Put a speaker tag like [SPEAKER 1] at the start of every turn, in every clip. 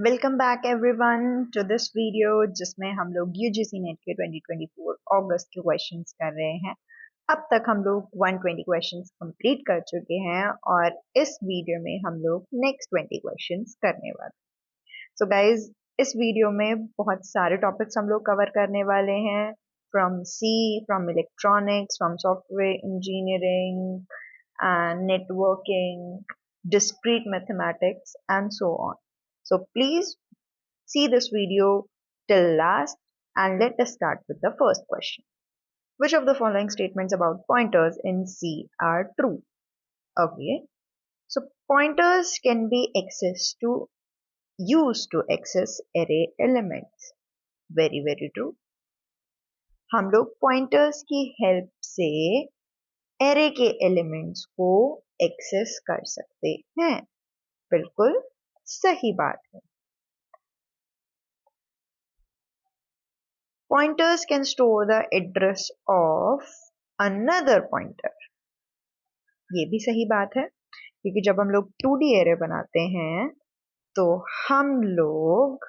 [SPEAKER 1] Welcome back everyone to this video जिसमें हम लोग यूजीसी नेट के 2024 अगस्त के क्वेश्चंस कर रहे हैं। अब तक हम लोग 120 क्वेश्चंस कंप्लीट कर चुके हैं और इस वीडियो में हम लोग नेक्स्ट 20 क्वेश्चंस करने वाले हैं। सो गाइज, इस वीडियो में बहुत सारे टॉपिक्स हम लोग कवर करने वाले हैं, from C, from electronics, from software engineering and networking, discrete mathematics, and so on. So please see this video till last and let us start with the first question. Which of the following statements about pointers in C are true? Okay, so pointers can be used to access array elements. Very true. हम लोग pointers की help से array के elements को access कर सकते हैं। बिल्कुल सही बात है। Pointers can store the address of another pointer. ये भी सही बात है, क्योंकि जब हम लोग 2D एरे बनाते हैं तो हम लोग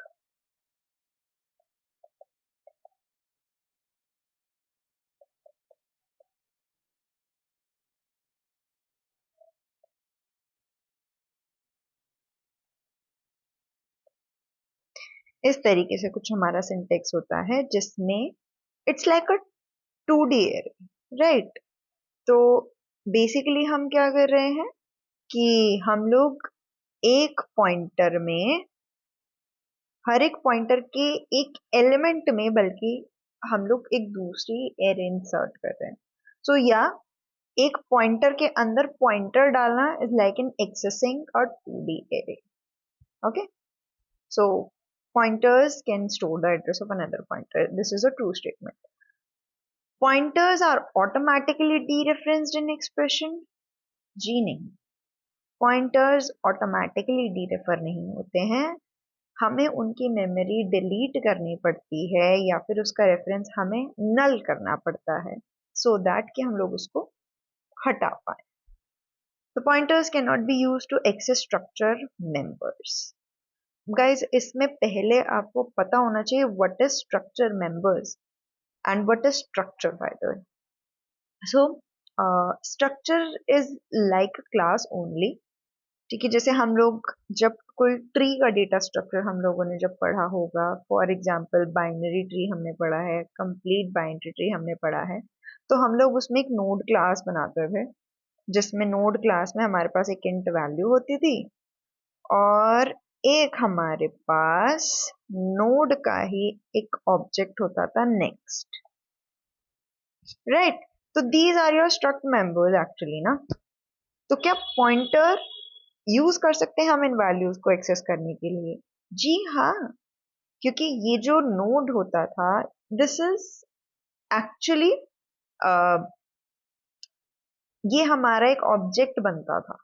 [SPEAKER 1] इस तरीके से कुछ हमारा सिंटेक्स होता है जिसमें it's like a 2D array, right. तो बेसिकली हम क्या कर रहे हैं कि हम लोग एक पॉइंटर में, हर एक पॉइंटर के एक एलिमेंट में, बल्कि हम लोग एक दूसरी एरे इंसर्ट कर रहे हैं। सो या एक पॉइंटर के अंदर पॉइंटर डालना is like in accessing a 2D array. Okay, so pointers can store the address of another pointer. This is a true statement. Pointers are automatically dereferenced in expression. जी नहीं, pointers automatically derefer नहीं होते हैं। हमें उनकी memory delete करनी पड़ती है या फिर उसका रेफरेंस हमें नल करना पड़ता है सो दैट कि हम लोग उसको हटा पाए। The pointers cannot be used to access structure members. Guys, इसमें पहले आपको पता होना चाहिए what is structure members and what is structure by the way. So, structure is like a class only. ठीक है, जैसे हम लोग जब कोई ट्री का डेटा स्ट्रक्चर हम लोगों ने जब पढ़ा होगा, फॉर एग्जांपल बाइनरी ट्री हमने पढ़ा है, कंप्लीट बाइनरी ट्री हमने पढ़ा है, तो हम लोग उसमें एक नोड क्लास बनाते थे जिसमें नोड क्लास में हमारे पास एक इंट वैल्यू होती थी और एक हमारे पास नोड का ही एक ऑब्जेक्ट होता था नेक्स्ट, राइट। तो these are your struct members actually ना। तो क्या पॉइंटर यूज कर सकते हैं हम इन वैल्यूज को एक्सेस करने के लिए? जी हाँ, क्योंकि ये जो नोड होता था, दिस इज एक्चुअली ये हमारा एक ऑब्जेक्ट बनता था,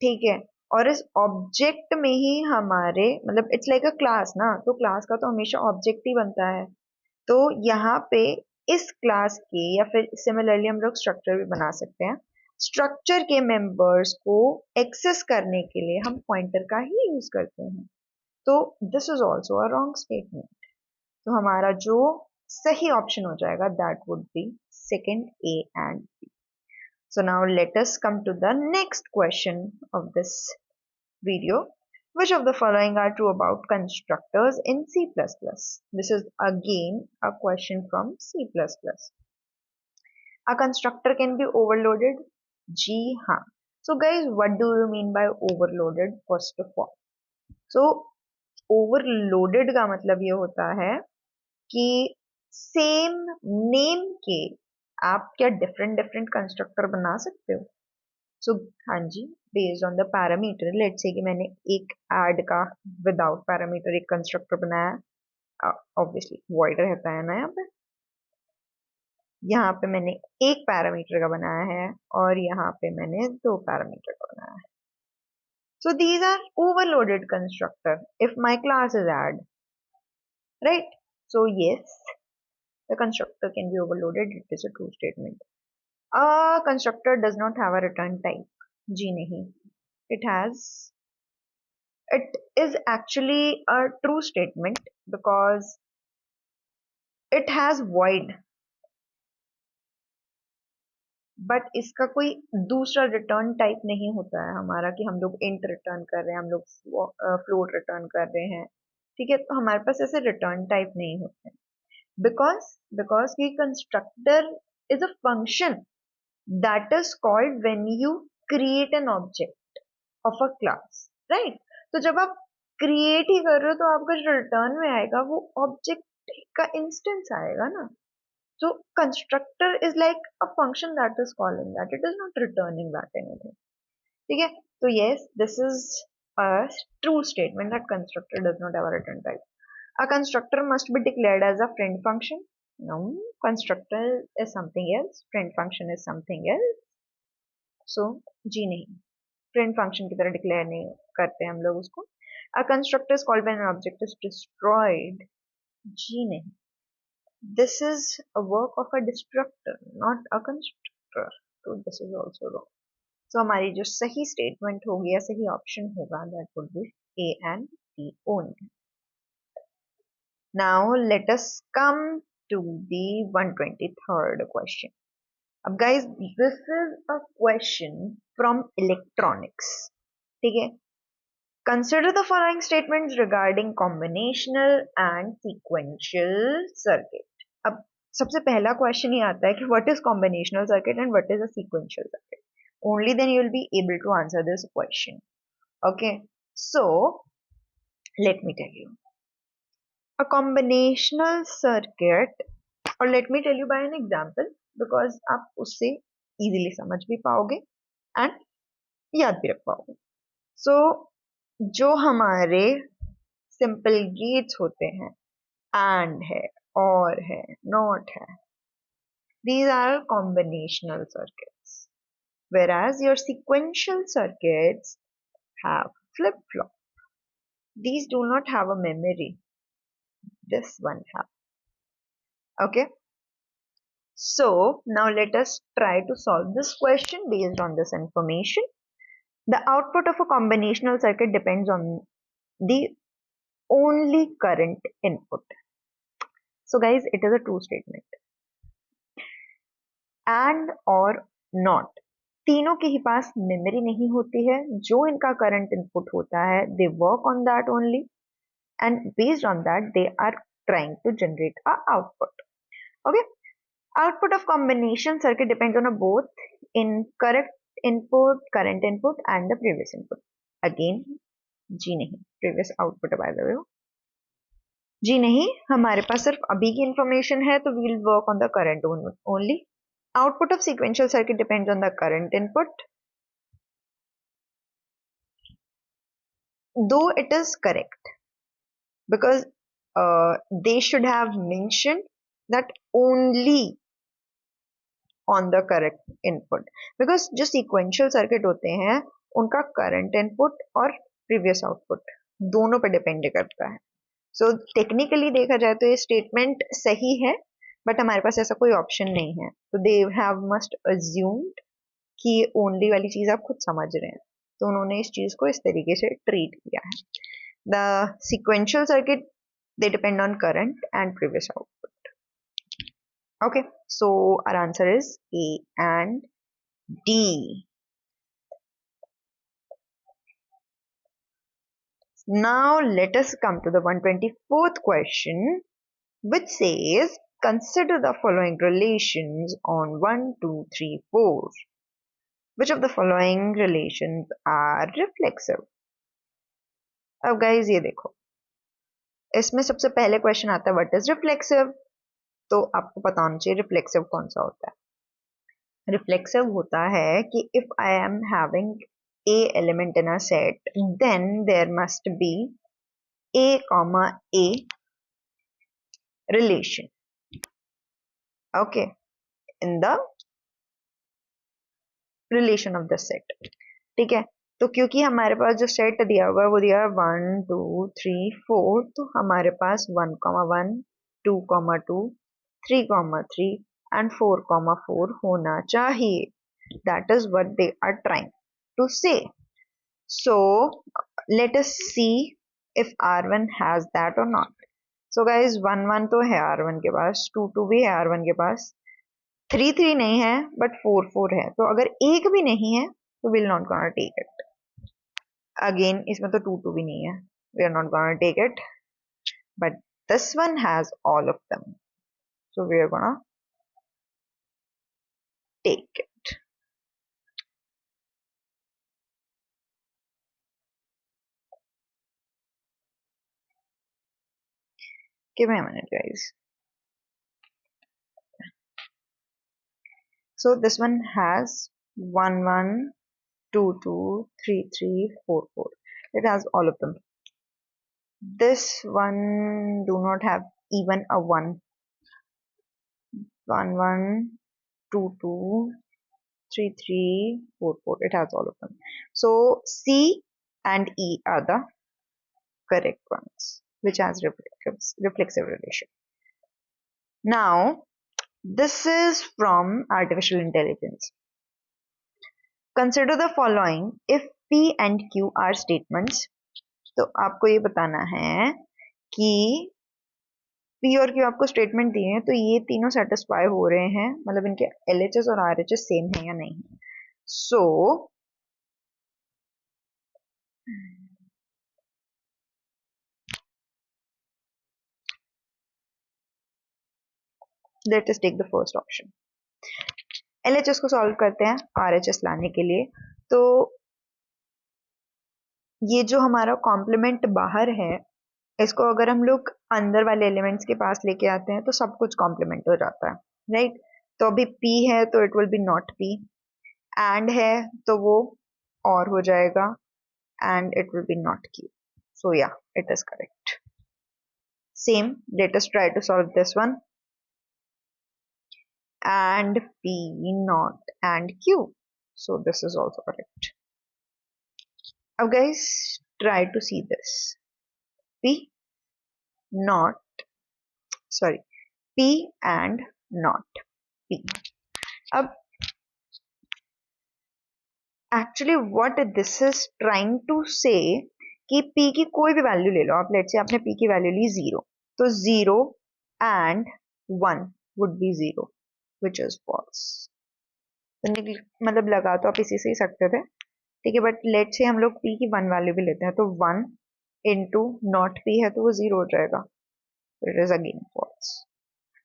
[SPEAKER 1] ठीक है। और इस ऑब्जेक्ट में ही हमारे, मतलब इट्स लाइक अ क्लास ना, तो क्लास का तो हमेशा ऑब्जेक्ट ही बनता है। तो यहाँ पे इस क्लास के या फिर सिमिलरली हम लोग स्ट्रक्चर भी बना सकते हैं। स्ट्रक्चर के मेंबर्स को एक्सेस करने के लिए हम पॉइंटर का ही यूज करते हैं। तो this is also a wrong statement. तो हमारा जो सही ऑप्शन हो जाएगा that would be second, A and B. So now let us come to the next question of this video. Which of the following are true about constructors in C++? This is again a question from C++. A constructor can be overloaded? जी हाँ. So guys, what do you mean by overloaded first of all? So overloaded का मतलब ये होता है कि same name के आप क्या डिफरेंट डिफरेंट कंस्ट्रक्टर बना सकते हो। सो हाँ जी, based on the parameter, let's say कि मैंने एक ऐड का विदाउट पैरामीटर एक कंस्ट्रक्टर बनाया, ऑब्वियसली वॉइड रहता है ना यहाँ पे मैंने एक पैरामीटर का बनाया है और यहाँ पे मैंने दो पैरामीटर का बनाया है। So these are overloaded constructor if my class is add, right. So yes, the constructor can be overloaded. It is a true statement. A constructor does not have a return type. जी नहीं, it has It is actually a true statement because it has void, but इसका कोई दूसरा return type नहीं होता है हमारा कि हम लोग इंट रिटर्न कर रहे हैं, हम लोग फ्लोट रिटर्न कर रहे हैं, ठीक है। तो हमारे पास ऐसे रिटर्न टाइप नहीं होते बिकॉज बिकॉज की constructor is a function that is called when you create an object of a class, right. तो जब आप क्रिएट ही कर रहे हो तो आपका जो रिटर्न में आएगा वो ऑब्जेक्ट का इंस्टेंस आएगा ना। So constructor is like a function that is calling that. It is not returning back anything. ठीक है? So yes, this is a true statement that constructor does not have a return type. A constructor must be declared as a friend function. No, constructor is something else. Friend function is something else. So जी नहीं, friend function की तरह declare नहीं करते हम लोग उसको. A constructor is called when an object is destroyed. जी नहीं. This is a work of a destructor, not a constructor. So this is also wrong. So हमारी जो सही statement होगी या सही option होगा that would be A and B only. Now let us come to the 123rd question. अब guys, this is a question from electronics. ठीक है? Consider the following statements regarding combinational and sequential circuit. अब सबसे पहला question ही आता है कि what is combinational circuit and what is a sequential circuit. Only then you will be able to answer this question. Okay, so let me tell you a combinational circuit, और let me tell you by an example because आप उससे easily समझ भी पाओगे and याद भी रख पाओगे. सो जो हमारे सिंपल गेट्स होते हैं, एंड है, और है, नॉट है, these are combinational circuits, whereas your sequential circuits have flip-flop. These do not have a memory. This one have. Okay. So now let us try to solve this question based on this information. The output of a combinational circuit depends on the only current input. So guys, it is a true statement. And or not, तीनों के ही पास memory नहीं होती है. जो इनका current input होता है they work on that only and based on that they are trying to generate a output. Okay, output of combination circuit depends on both in correct input, current input and the previous input. Again जी नहीं, previous output by the way जी नहीं, हमारे पास सिर्फ अभी की information है तो we will work on the current only. Output of sequential circuit depends on the current input. Though it is correct because they should have mentioned that only on the correct input, because जो sequential circuit होते हैं उनका current input और previous output दोनों पर depend करता है. So technically देखा जाए तो ये statement सही है, बट हमारे पास ऐसा कोई ऑप्शन नहीं है. तो दे हैव मस्ट अज्यूम्ड कि ये ओनली वाली चीज आप खुद समझ रहे हैं, तो उन्होंने इस चीज को इस तरीके से ट्रीट किया है. The sequential circuit they depend on current and previous output. Okay, so our answer is A and D. Now let us come to the 124th question, which says consider the following relations on 1, 2, 3, 4. Which of the following relations are reflexive? अब guys ये देखो, इसमें सबसे पहले question आता है what is reflexive. तो आपको पता होना चाहिए रिफ्लेक्सिव कौन सा होता है. रिफ्लेक्सिव होता है कि if I am having a element in a set, then there must be a comma a relation, okay, in the relation of the set. ठीक है, तो क्योंकि हमारे पास जो सेट दिया हुआ है वो दिया है 1, 2, 3, 4, तो हमारे पास 1, 1, 2, 2, 3, 3 एंड 4, 4 होना चाहिए. That is what they are trying to say. So let us see if R1 has that or not. So guys 1 1 तो है R1 के पास, 2 2 भी है R1 के पास, 3 3 नहीं है but 4 4 है. तो अगर एक भी नहीं है तो we'll not gonna take it. Again इसमें तो 2 2 भी नहीं है, we are not gonna take it. But this one has all of them, so we are gonna take it. Give me a minute guys. So this one has 1 1 2 2 3 3 4 4. It has all of them. This one do not have even a 1. 1 1 2 2 3 3 4 4. It has all of them. So C and E are the correct ones, which has reflexive relation. Now this is from artificial intelligence. Consider the following if P and Q are statements. तो आपको ये बताना है कि P और Q आपको statement दिए हैं, तो ये तीनों सेटिस्फाई हो रहे हैं, मतलब इनके LHS और RHS सेम है या नहीं. So let us take the first option. LHS को सॉल्व करते हैं RHS लाने के लिए. तो ये जो हमारा कॉम्प्लीमेंट बाहर है, इसको अगर हम लोग अंदर वाले एलिमेंट्स के पास लेके आते हैं तो सब कुछ कॉम्प्लीमेंट हो जाता है, राइट. तो अभी P है तो it will be not P, and है तो वो और हो जाएगा, and it will be not Q. So yeah, it is correct. Same, let us try to solve this one. And P not and Q. So this is also correct. Now guys, try to see this. P not, sorry, P and not P. Ab actually what this is trying to say कि P की कोई भी value ले लो आप. Let's say आपने P की value ली 0, तो 0 and 1 would be 0, which is false. तो मतलब लगा तो आप इसी से ही सकते थे, ठीक है. बट लेट्स से हम लोग P की 1 वैल्यू भी लेते हैं, तो 1 इंटू नॉट P है तो वो 0 हो जाएगा. It is again false.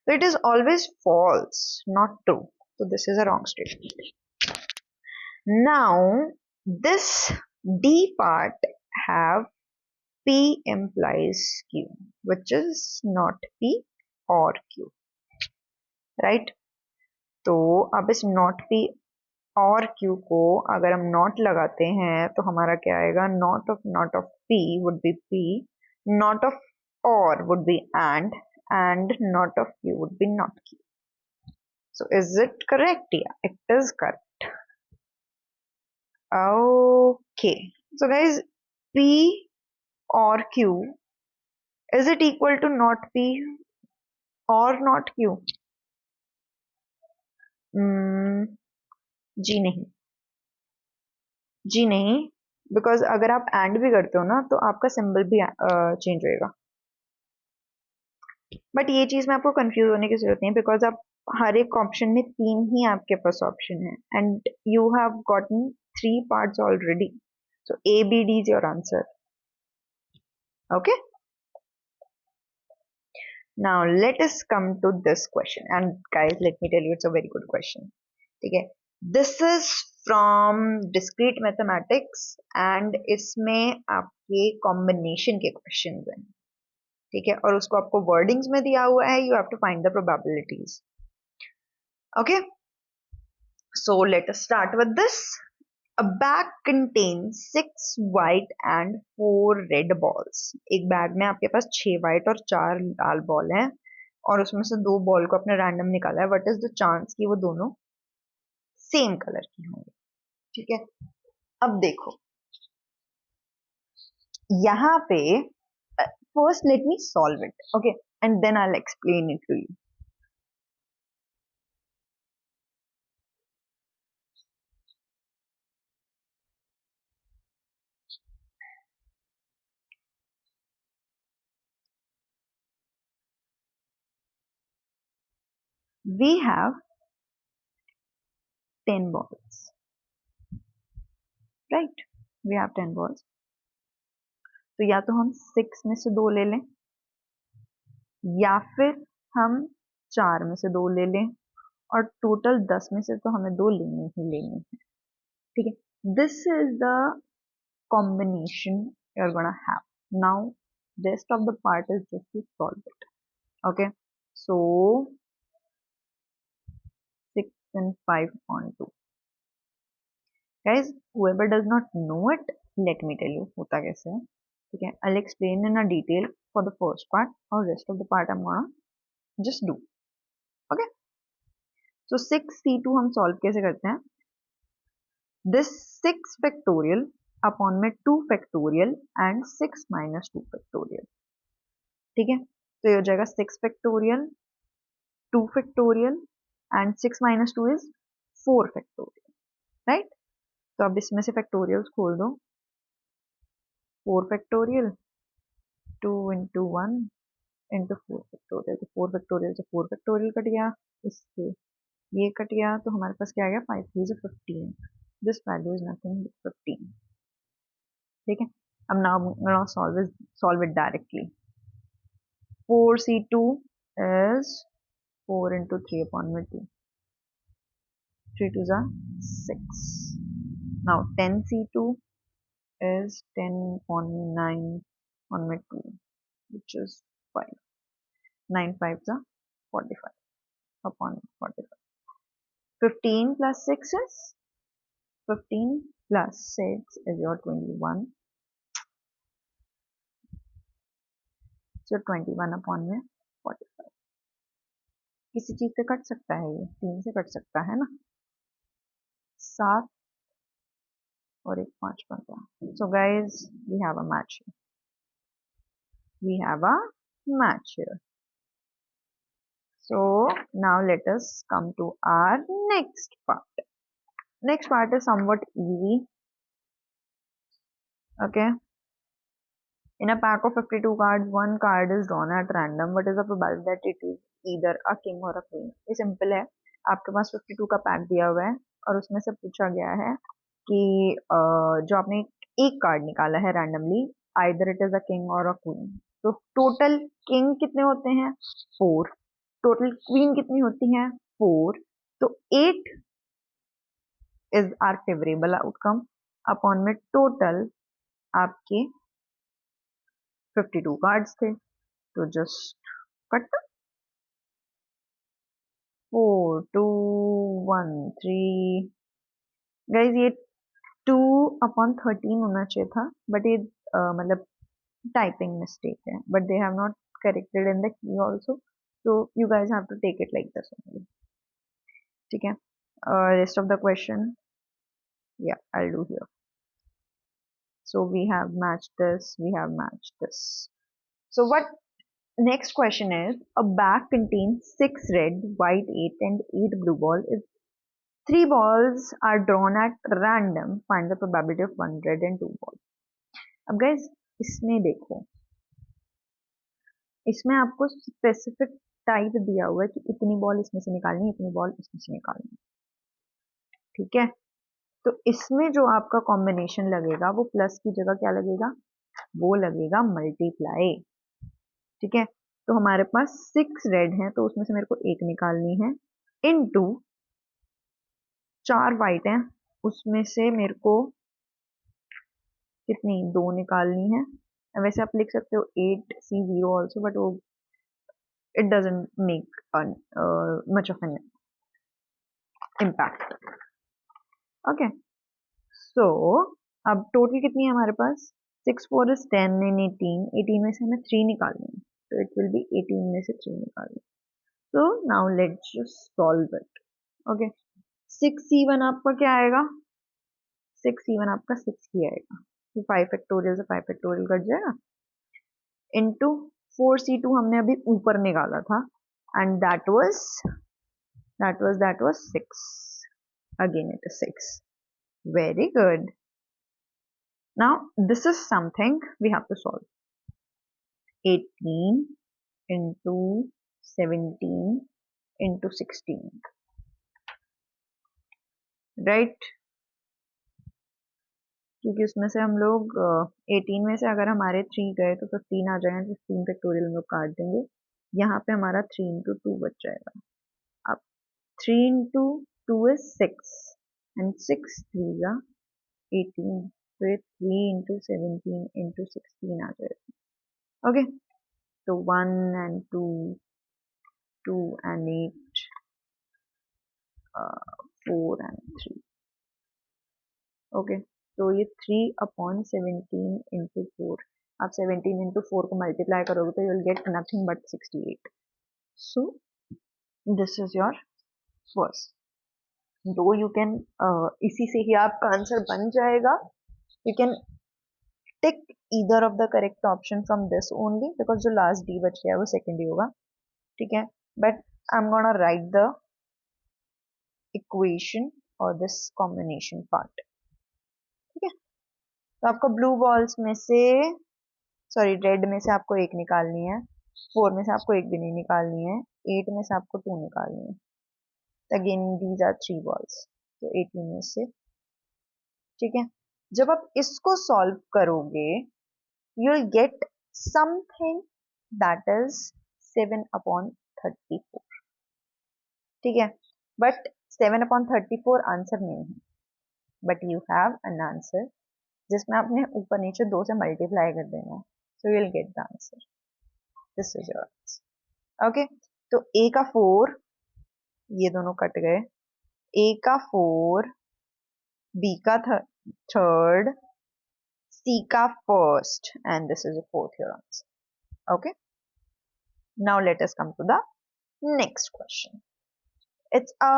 [SPEAKER 1] So it is always false, not true. So this is a wrong statement. Now this D part have P implies Q, which is not P or Q, right? तो अब इस not P और Q को अगर हम not लगाते हैं तो हमारा क्या आएगा? not of P would be P, not of or would be and not of Q would be not Q. So is it correct? Yeah, it is correct. Okay, so guys, P or Q, is it equal to not P or not Q? जी नहीं, जी नहीं, because अगर आप and भी करते हो ना तो आपका सिंबल भी चेंज होएगा. बट ये चीज में आपको कंफ्यूज होने की जरूरत नहीं है, बिकॉज आप हर एक ऑप्शन में 3 ही आपके पास ऑप्शन है, and you have gotten 3 parts already. So A B D is your answer. Okay, now let us come to this question, and guys let me tell you it's a very good question. ठीक है, this is from discrete mathematics and इसमें आपके combination के questions हैं, ठीक है, और उसको आपको wordings में दिया हुआ है. You have to find the probabilities. Okay, so let us start with this. A bag contains 6 white and 4 red balls. एक बैग में आपके पास 6 white और 4 लाल बॉल हैं, और उसमें से 2 बॉल को आपने रैंडम निकाला है. व्हाट इज द चांस कि वो दोनों सेम कलर की होंगी, ठीक है. अब देखो यहाँ पे, first let me solve it, okay, and then I will explain it to you. we have 10 balls, right? We have 10 balls. तो या तो हम 6 में से 2 ले लें या फिर हम 4 में से 2 ले लें और टोटल 10 में से तो हमें 2 लेनी ही लेनी है, ठीक है। This is the combination you're gonna have. Now rest of the part is just to solve it. Okay, so 6 and 5 on 2. Guys, whoever does not know it, let me tell you होता कैसे है, ठीक है। I'll explain in a detail for the first part और rest of the part I'm gonna just do. Okay, so 6c2 हम solve कैसे करते हैं? This 6 factorial upon में 2 factorial and 6 minus 2 factorial, ठीक है। तो ये हो जाएगा 6 factorial, 2 factorial and 6 minus 2 is 4 factorial, right? तो अब इसमें से factorials खोल दो, 4 factorial, 2 into 1 into 4 factorial, तो 4 factorial से 4 factorial कट गया, इससे ये कट गया, तो हमारे पास क्या आ गया, 5 3 is 15. This value is nothing but 15. ठीक है, अब now solve it directly. 4c2 is 4 into 3 upon 2. 3 2s are 6. Now 10c2 is 10 upon 9 on 2, which is 5. 9 5s are 45 upon 45. 15 plus 6 is 15 plus 6 is your 21. So 21 upon 45. किसी चीज से cut सकता है, ये 3 से कट सकता है ना, 7 और एक 5 बनता है. So guys, we have a match here. We have a match here. So now let us come to our next part. Next part is somewhat easy. Okay. In a pack of 52 cards, one card is drawn at random. What is the probability that it is either a king or a queen? ये simple है. आपके पास 52 का pack दिया हुआ है और उसमें से पूछा गया है कि जो आपने एक कार्ड निकाला है randomly, either it is a king और अ क्वीन. तो टोटल किंग कितने होते हैं? 4. टोटल क्वीन कितनी होती हैं? 4. तो 8 is our favourable outcome upon में टोटल आपके 52 कार्ड्स थे. तो जस्ट कट 4 2 1 3. गाइज ये 2 upon 13 होना चाहिए था, बट ये मतलब टाइपिंग मिस्टेक है, but they have not corrected in the key also, so you guys have to take it like this only. ठीक है, rest of the question, yeah, I'll do here. So we have matched this, we have matched this. So what next question is, a bag contains 6 red, white 8 and 8 blue ball. If 3 balls are drawn at random, find the probability of 1 red and 2 balls. अब guys इसमें देखो, इसमें आपको specific type दिया हुआ है कि इतनी बॉल इसमें से निकालनी, इतनी बॉल इसमें से निकालनी, ठीक है। तो इसमें जो आपका कॉम्बिनेशन लगेगा वो प्लस की जगह क्या लगेगा, वो लगेगा मल्टीप्लाई, ठीक है। तो हमारे पास 6 रेड हैं, तो उसमें से मेरे को एक निकालनी है, इनटू 4 वाइट हैं, उसमें से मेरे को कितनी, 2 निकालनी है. वैसे आप लिख सकते हो 8c0 ऑल्सो, बट वो it doesn't make much of an impact. Okay, so अब टोटल कितनी है हमारे पास, 6 4 is 10 and 18. 18 में से हमें 3 निकालनी है, तो it will be 18 में से 3 निकालनी. So now let's just solve it. Okay, 6c1 आपका क्या आएगा, 6c1 आपका 6 ही आएगा, 5 फैक्टोरियल से 5 फैक्टोरियल कट जाएगा, इनटू 4c2 हमने अभी ऊपर निकाला था, and that was 6. Again it is 6. Very good. Now this is something we have to solve. 18 into 17 into 16, right, क्योंकि उसमें से हम लोग 18 में से अगर हमारे 3 गए तो 15 आ जाएंगे, 15 फैक्टोरियल में काट देंगे, यहाँ पे हमारा 3 इंटू 2 बच जाएगा। अब 3 into 2 is 6 and 6 3 are 18, तो ये 3 into 17 into 16 आ जाएगा। ओके, तो 1 and 2, 2 and 8, 4 and 3। ओके, तो ये 3/17 into 4, आप 17 into 4 को मल्टीप्लाई करोगे तो you will get nothing but 68। So this is your first, दो यू कैन, इसी से ही आपका आंसर बन जाएगा। You can tick either of the correct option from this only, because जो लास्ट डी बच गया है वो सेकेंड ही होगा, ठीक है, but I am gonna right the equation और दिस कॉम्बिनेशन पार्ट, ठीक है। तो आपको ब्लू बॉल्स में से, सॉरी रेड में से आपको एक निकालनी है, 4 में से आपको एक भी नहीं निकालनी है, 8 में से आपको 2 निकालनी है। अगेन दीज आर 3 बॉल्स, तो 18 में से, ठीक है। जब आप इसको सॉल्व करोगे you will get something that is 7/34, ठीक है, बट 7/34 आंसर नहीं है, but you have an answer जिसमें आपने ऊपर नीचे 2 से मल्टीप्लाई कर देना है, so you will get the answer, this is your answer. Okay, तो a का 4, ये दोनों कट गए, a का 4, b का 3rd, c का 1st, and this is the 4th your answer. Okay, now let us come to the next question. It's a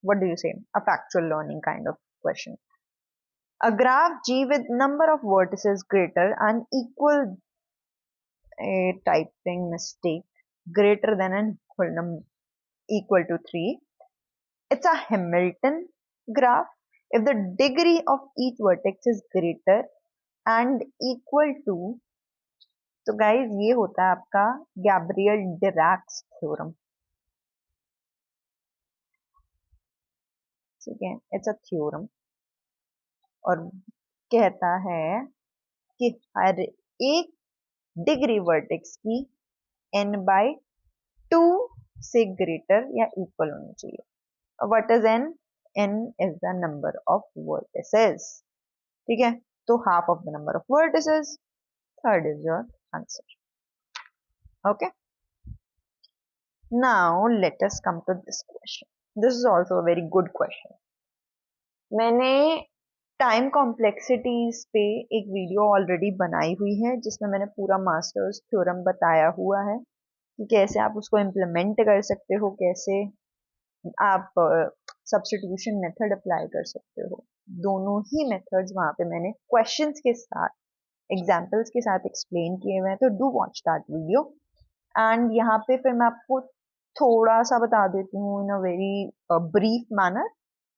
[SPEAKER 1] what do you say, a factual learning kind of question. A graph G with number of vertices greater and equal, a typing mistake, greater than and equal to 3. It's a Hamilton graph if the degree of each vertex is greater and equal to, तो guys ये होता है आपका Gabriel डिरैक्स theorem, ठीक है, it's a theorem और कहता है कि हर एक डिग्री वर्टेक्स की n/2 से ग्रेटर या इक्वल होनी चाहिए। What is n? n is the number of vertices, ठीक है, तो half of the number of vertices, third is your answer. Okay, now let us come to this question, this is also a very good question. मैंने time complexities पे एक video already बनाई हुई है जिसमें मैंने पूरा मास्टर्स थ्योरम बताया हुआ है कि कैसे आप उसको इम्प्लीमेंट कर सकते हो, कैसे आप सब्स्टिट्यूशन मेथड अप्लाई कर सकते हो। दोनों ही मेथड्स वहां पे मैंने क्वेश्चंस के साथ, एग्जाम्पल्स के साथ एक्सप्लेन किए हुए हैं, तो do watch that video. And यहाँ पे फिर मैं आपको थोड़ा सा बता देती हूँ in a very brief manner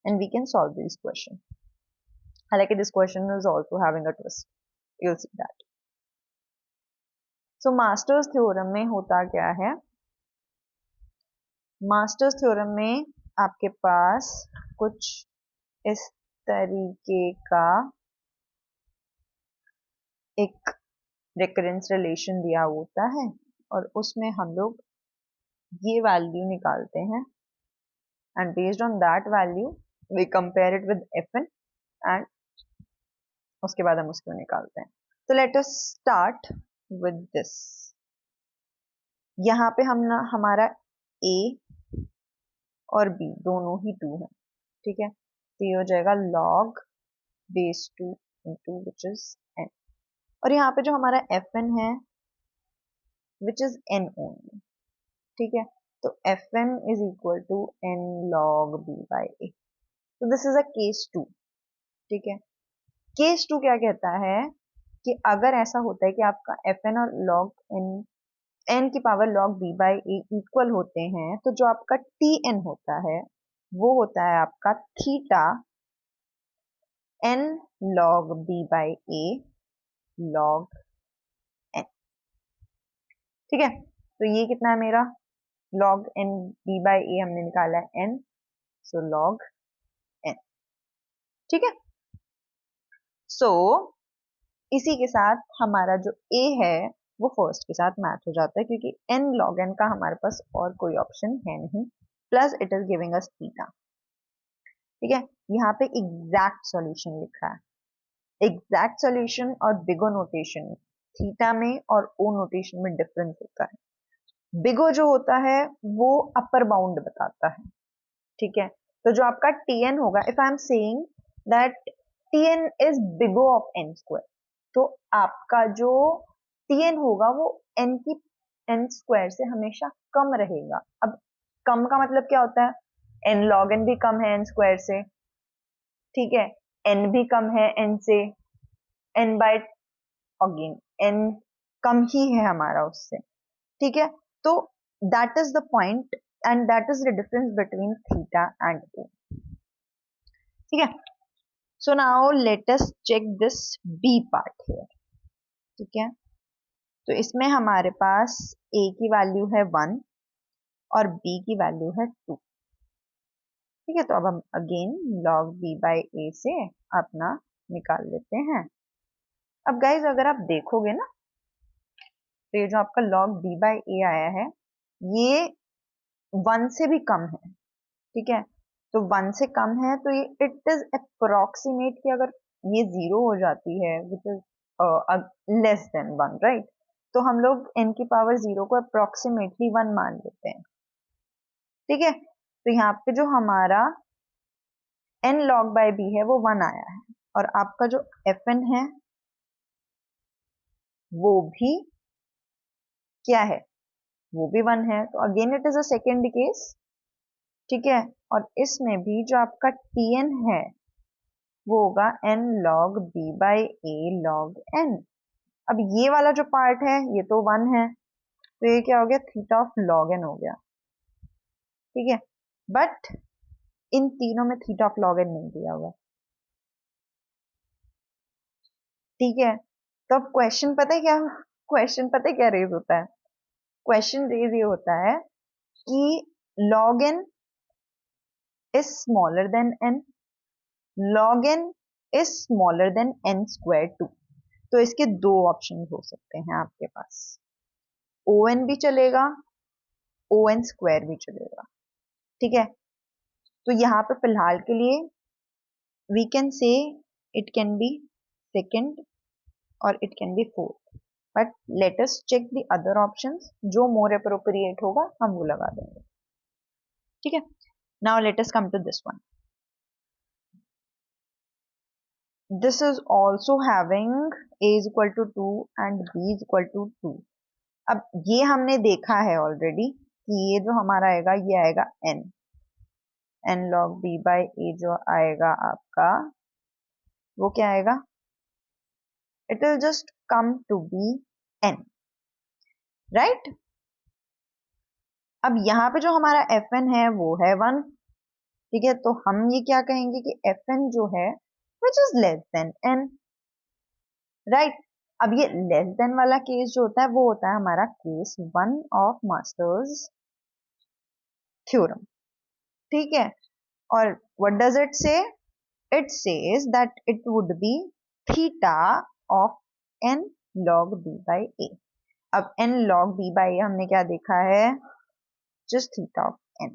[SPEAKER 1] and we can solve this question. हालांकि this question is also having a twist, you will see that. So master's theorem में होता क्या है, मास्टर्स थ्योरम में आपके पास कुछ इस तरीके का एक रिकरेंस रिलेशन दिया होता है और उसमें हम लोग ये वैल्यू निकालते हैं and based on that value we compare it with fn and उसके बाद हम उसको निकालते हैं। तो let us start with this. यहाँ पे हम ना हमारा a और b दोनों ही 2 है, ठीक है, तो ये हो जाएगा log base 2 into which is n, और यहाँ पे जो हमारा fn है which is n only, ठीक है, तो fn is equal to n log b by a, तो दिस इज अ केस 2, ठीक है। केस 2 क्या कहता है कि अगर ऐसा होता है कि आपका fn और log n की power log b by a equal होते हैं, तो जो आपका tn होता है वो होता है आपका theta n log b by a log n, ठीक है। तो ये कितना है मेरा log n b by a हमने निकाला है n, so log n, ठीक है। so इसी के साथ हमारा जो a है वो फर्स्ट के साथ मैच हो जाता है, क्योंकि n log n का हमारे पास और कोई ऑप्शन है नहीं, plus it is giving us theta, ठीक है। यहाँ पे एग्जैक्ट सॉल्यूशन लिखा है, एग्जैक्ट सॉल्यूशन और बिगो नोटेशन, थीटा में और ओ नोटेशन में डिफरेंस होता है। बिगो जो होता है वो अपर बाउंड बताता है, ठीक है। तो जो आपका tn होगा, if I am saying that tn is big O of n square, तो आपका जो tn होगा वो n की n स्क्वायर से हमेशा कम रहेगा। अब कम का मतलब क्या होता है, n log n भी कम है n स्क्वायर से, ठीक है, n भी कम है n से, n बाय अगेन n कम ही है हमारा उससे, ठीक है। तो that is the point and that is the difference between theta and O, ठीक है। So now let us check this B part here, ठीक है। तो इसमें हमारे पास a की वैल्यू है 1 और b की वैल्यू है 2, ठीक है। तो अब हम again log b by a से अपना निकाल लेते हैं। अब गाइज अगर आप देखोगे ना, तो ये जो आपका log b by a आया है ये 1 से भी कम है, ठीक है। तो 1 से कम है तो ये इट इज अप्रोक्सीमेट कि अगर ये 0 हो जाती है which is less than 1, right, तो हम लोग n की पावर 0 को अप्रोक्सीमेटली 1 मान लेते हैं, ठीक है। तो यहाँ पे जो हमारा n log by b है वो 1 आया है, और आपका जो fn है वो भी क्या है, वो भी 1 है। तो again it is a second case, ठीक है। और इसमें भी जो आपका tn है वो होगा n log b by a log n। अब ये वाला जो पार्ट है ये तो 1 है, तो ये क्या हो गया, थीटा ऑफ log n हो गया, ठीक है। बट इन तीनों में थीटा ऑफ log n नहीं दिया हुआ, ठीक है। तो अब क्वेश्चन पता है क्या, क्वेश्चन पता है क्या रेज होता है, क्वेश्चन रेज ये होता है कि log n is smaller than n, log n is smaller than n square 2। तो इसके दो ऑप्शन हो सकते हैं आपके पास, on भी चलेगा, on स्क्वायर भी चलेगा, ठीक है। तो यहाँ पे फिलहाल के लिए we can say it can be second और it can be fourth, but let us check the other options, जो मोर अप्रोप्रिएट होगा हम वो लगा देंगे, ठीक है। Now let us come to this one, this is also having a is equal to 2 and b is equal to 2। अब ये हमने देखा है ऑलरेडी कि ये जो हमारा आएगा ये आएगा n log b by a जो आएगा आपका वो क्या आएगा, it will just come to be n, right। अब यहाँ पे जो हमारा fn है वो है 1, ठीक है। तो हम ये क्या कहेंगे कि fn जो है which is less than n, right। अब ये लेस देन वाला केस जो होता है वो होता है हमारा केस 1 ऑफ मास्टर्स थ्योरम, ठीक है। और व्हाट डज इट से, it says that it would B theta of n log b by a। अब n log b by a हमने क्या देखा है, just theta of n।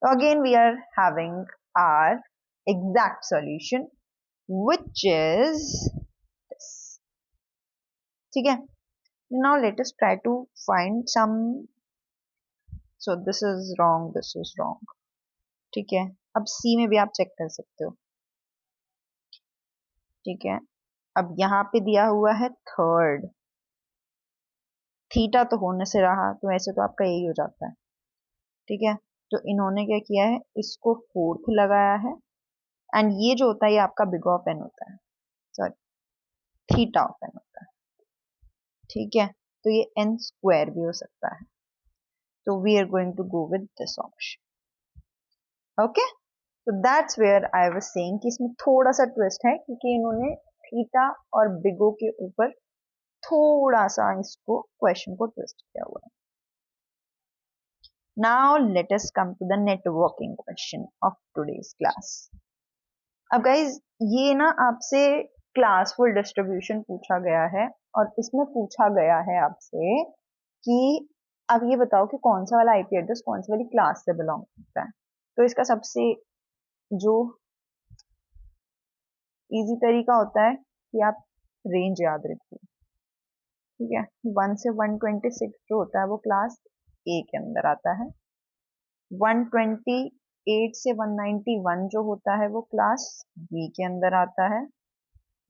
[SPEAKER 1] So again we are having our exact solution which is this, ठीक है। Now let us try to find some, so this is wrong, this is wrong, ठीक है। अब C में भी आप चेक कर सकते हो, ठीक है। अब यहाँ पे दिया हुआ है थर्ड, थीटा तो होने से रहा तो ऐसे तो आपका यही हो जाता है, ठीक है। तो इन्होंने क्या किया है, इसको फोर्थ लगाया है, एंड ये जो होता है ये आपका बिग ऑफ एन होता है, सॉरी थीटा ऑफ एन होता है, ठीक है। तो ये एन स्क्वायर भी हो सकता है, तो we are going to go with this option, okay. तो that's where I was saying कि इसमें थोड़ा सा ट्विस्ट है, क्योंकि इन्होंने थीटा और बिगो के ऊपर थोड़ा सा इसको क्वेश्चन को ट्विस्ट किया हुआ है, Now let us come to the networking question of today's class. अब guys ये ना आपसे क्लास फुल डिस्ट्रीब्यूशन पूछा गया है और इसमें पूछा गया है आपसे कि अब ये बताओ कि कौन सा वाला आईपी एड्रेस कौन सी वाली क्लास से बिलोंग करता है। तो इसका सबसे जो इजी तरीका होता है कि आप रेंज याद रखिए, ठीक है। 1 से 126 जो होता है वो क्लास ए के अंदर आता है। 128 से 191 जो होता है वो क्लास बी के अंदर आता है।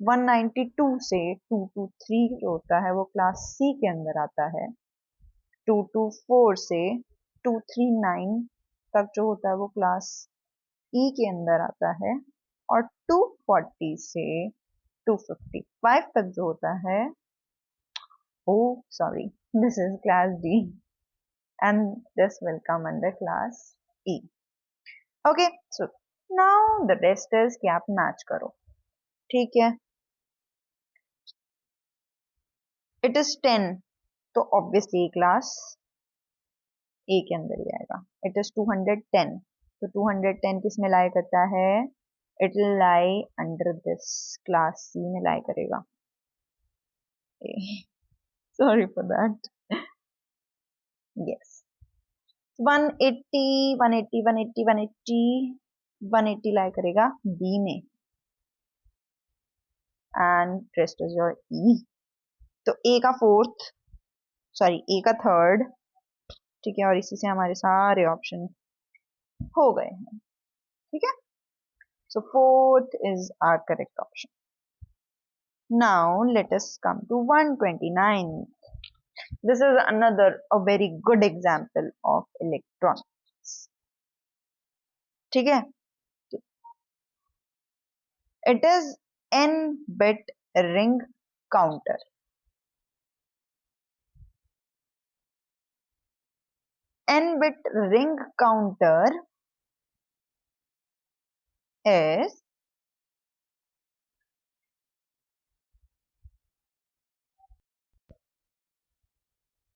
[SPEAKER 1] 192 से 223 जो होता है वो क्लास सी के अंदर आता है। 224 से 239 तक जो होता है वो क्लास ई के अंदर आता है। और 240 से 255 तक जो होता है, oh sorry, this is class D and this will come under class E. Okay, so now the rest is कि आप मैच करो, ठीक है। It is 10 तो obviously क्लास A के अंदर ही आएगा। It is 210 तो 210 किस में लाई करता है? It will lie under this class C में लाई करेगा। Sorry for that. Yes. 180 180 180 180 180 लाई करेगा B में and rest is your E। तो A का फोर्थ, सॉरी A का थर्ड, ठीक है, और इसी से हमारे सारे ऑप्शन हो गए हैं, ठीक है। So fourth is our correct option. Now let us come to 129. This is another a very good example of electronics, ठीक है। It is n bit ring counter. n bit ring counter is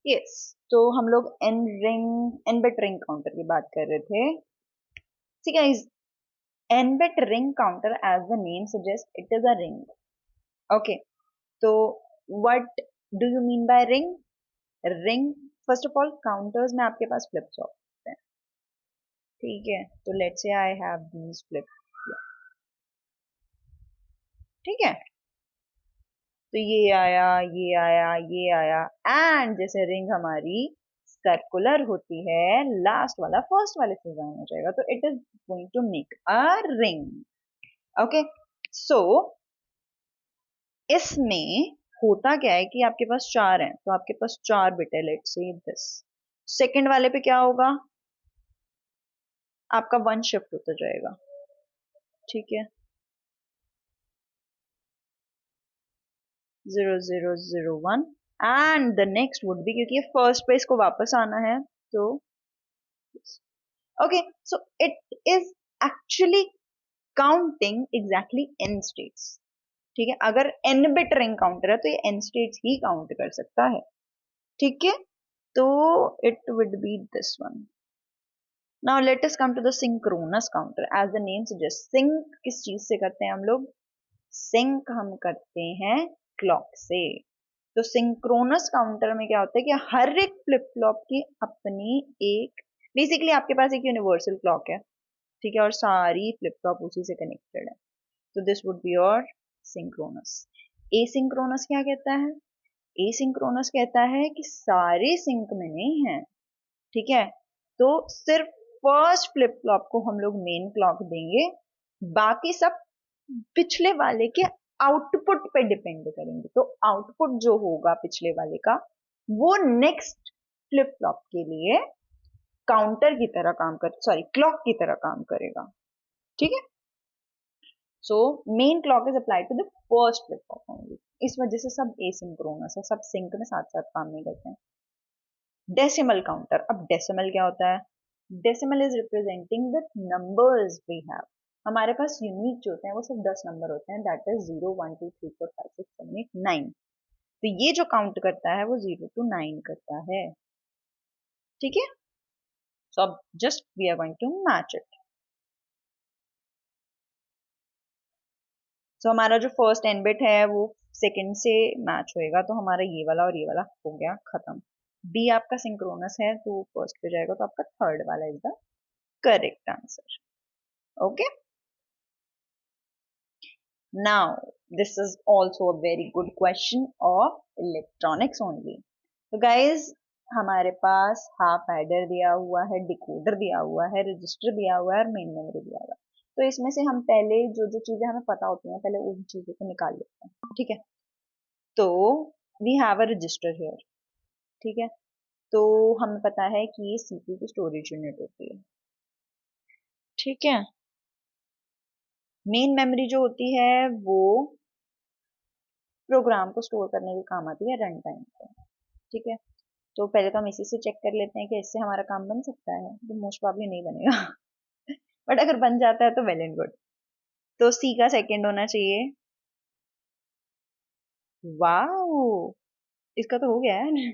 [SPEAKER 1] yes, तो हम लोग n bit ring counter की बात कर रहे थे, ठीक है। n bit ring counter as the name suggests it is a ring, okay। तो what do you mean by ring? ring first of all counters में आपके पास फ्लिप फ्लॉप हैं, ठीक है। तो let's say I have these flip, ठीक है। तो ये आया ये आया ये आया एंड जैसे रिंग हमारी सर्कुलर होती है लास्ट वाला फर्स्ट वाले से ज्वाइन हो जाएगा, तो it is going to make a ring, okay. So इसमें होता क्या है कि आपके पास चार हैं, तो आपके पास चार बिट है, लेट्स से दिस। सेकंड वाले पे क्या होगा? आपका वन शिफ्ट होता जाएगा, ठीक है। 0001 and the next would be, क्योंकि फर्स्ट पे इसको वापस आना है, तो okay. So it is actually counting exactly n states, ठीक है। अगर n बिट रिंग काउंटर है तो ये n स्टेट्स ही काउंट कर सकता है, ठीक है। तो it would be this one. Now let us come to the synchronous counter as the name suggest. Sync किस चीज से करते हैं हम लोग? सिंक हम करते हैं क्लॉक से। तो सिंक्रोनस काउंटर में क्या होता है कि हर एक फ्लिप फ्लॉप की अपनी एक, बेसिकली आपके पास एक यूनिवर्सल क्लॉक है, ठीक है, और सारी फ्लिप फ्लॉप उसी से कनेक्टेड है। तो this would be your synchronous. Asynchronous क्या कहता है? एसिंक्रोनस कहता है कि सारे सिंक में नहीं है, ठीक है। तो सिर्फ फर्स्ट फ्लिप फ्लॉप को हम लोग मेन क्लॉक देंगे, बाकी सब पिछले वाले के आउटपुट पे डिपेंड करेंगे। तो आउटपुट जो होगा पिछले वाले का वो नेक्स्ट फ्लिप फ्लॉप के लिए काउंटर की तरह काम कर, सॉरी क्लॉक की तरह काम करेगा, ठीक है। So main clock is applied to the first flip flop only. इस वजह से सब एसिंक्रोनस है, सब सिंक में साथ साथ काम नहीं करते हैं। डेसिमल काउंटर, अब डेसिमल क्या होता है? Decimal is representing the numbers we have. हमारे पास यूनिक जो होते हैं वो सिर्फ 10 नंबर होते हैं, दैट इज 0 1 2 3 4 5 6 7 8 9। तो ये जो काउंट करता है वो 0 to 9 करता है, ठीक है। So just we are going to match it. So हमारा जो फर्स्ट n बिट है वो सेकंड से मैच होएगा, तो हमारा ये वाला और ये वाला हो गया खत्म. B आपका सिंक्रोनस है तो फर्स्ट पे जाएगा, तो आपका थर्ड वाला is the correct answer. Okay. Now, this is also a very good question of electronics only. तो guys, हमारे पास हाफ एडर दिया हुआ है, डिकोडर दिया हुआ है, रजिस्टर दिया हुआ है और मेन मेमोरी दिया हुआ है. तो इसमें से हम पहले जो जो चीजें हमें पता होती हैं पहले उन चीजों को निकाल लेते हैं. ठीक है. तो we have a register here. ठीक है. तो हमें पता है कि ये सीपीयू की स्टोरेज यूनिट होती है. ठीक है. मेन मेमोरी जो होती है वो प्रोग्राम को स्टोर करने के काम आती है रन टाइम पे. ठीक है. तो पहले तो हम इसी से चेक कर लेते हैं कि इससे हमारा काम बन सकता है. तो मोस्ट प्रॉब्ली नहीं बनेगा. बट अगर बन जाता है तो वेल एंड गुड. तो सी का सेकंड होना चाहिए. वाओ, इसका तो हो गया है.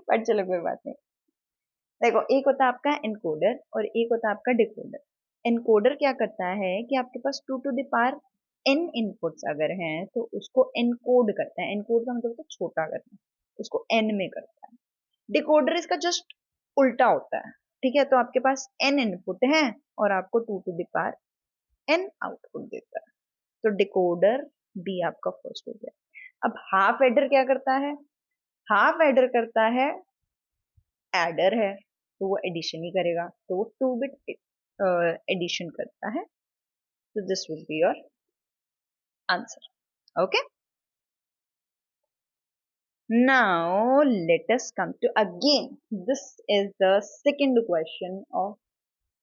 [SPEAKER 1] बट चलो कोई बात नहीं. देखो, एक होता है आपका एनकोडर और एक होता है आपका डिकोडर. एनकोडर क्या करता है कि आपके पास 2 to the power n inputs अगर हैं तो उसको एनकोड करता है. एनकोड का मतलब तो छोटा करना, उसको n में करता है. डिकोडर इसका जस्ट उल्टा होता है. ठीक है. तो आपके पास n इनपुट है और आपको 2 to the power n output देता है. तो डिकोडर बी आपका फर्स्ट हो गया. अब हाफ एडर क्या करता है? हाफ एडर करता है, एडर है तो वो एडिशन ही करेगा, तो वो 2 बिट एडिशन करता है. तो this will be your answer. Okay. Now let us come to again. This is the second question of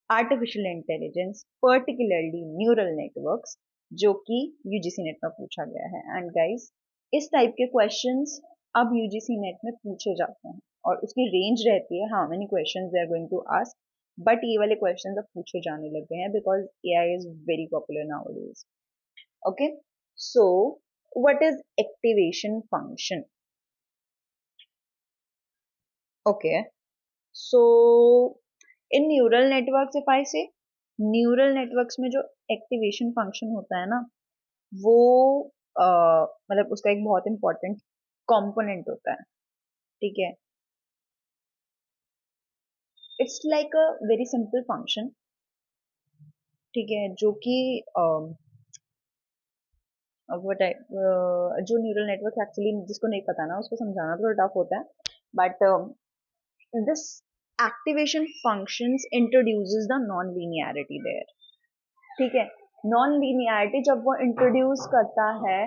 [SPEAKER 1] artificial intelligence, particularly neural networks, जो कि यूजीसी नेट में पूछा गया है. एंड गाइस, इस टाइप के क्वेश्चंस अब यूजीसी नेट में पूछे जाते हैं और उसकी रेंज रहती है how many questions they are going to ask. But ये वाले क्वेश्चंस अब पूछे जाने लग गए हैं because AI is very popular nowadays. Okay. So what is activation function? Okay. So in neural networks, if I say neural networks में जो एक्टिवेशन फंक्शन होता है ना, वो मतलब उसका एक बहुत इंपॉर्टेंट कंपोनेंट होता है. ठीक है. It's like a very simple function. ठीक है. जो कि जो न्यूरल नेटवर्क एक्चुअली जिसको नहीं पता ना उसको समझाना थोड़ा टफ होता है. But this activation functions introduces the non-linearity there. ठीक है. नॉन लीनियरिटी जब वो इंट्रोड्यूस करता है,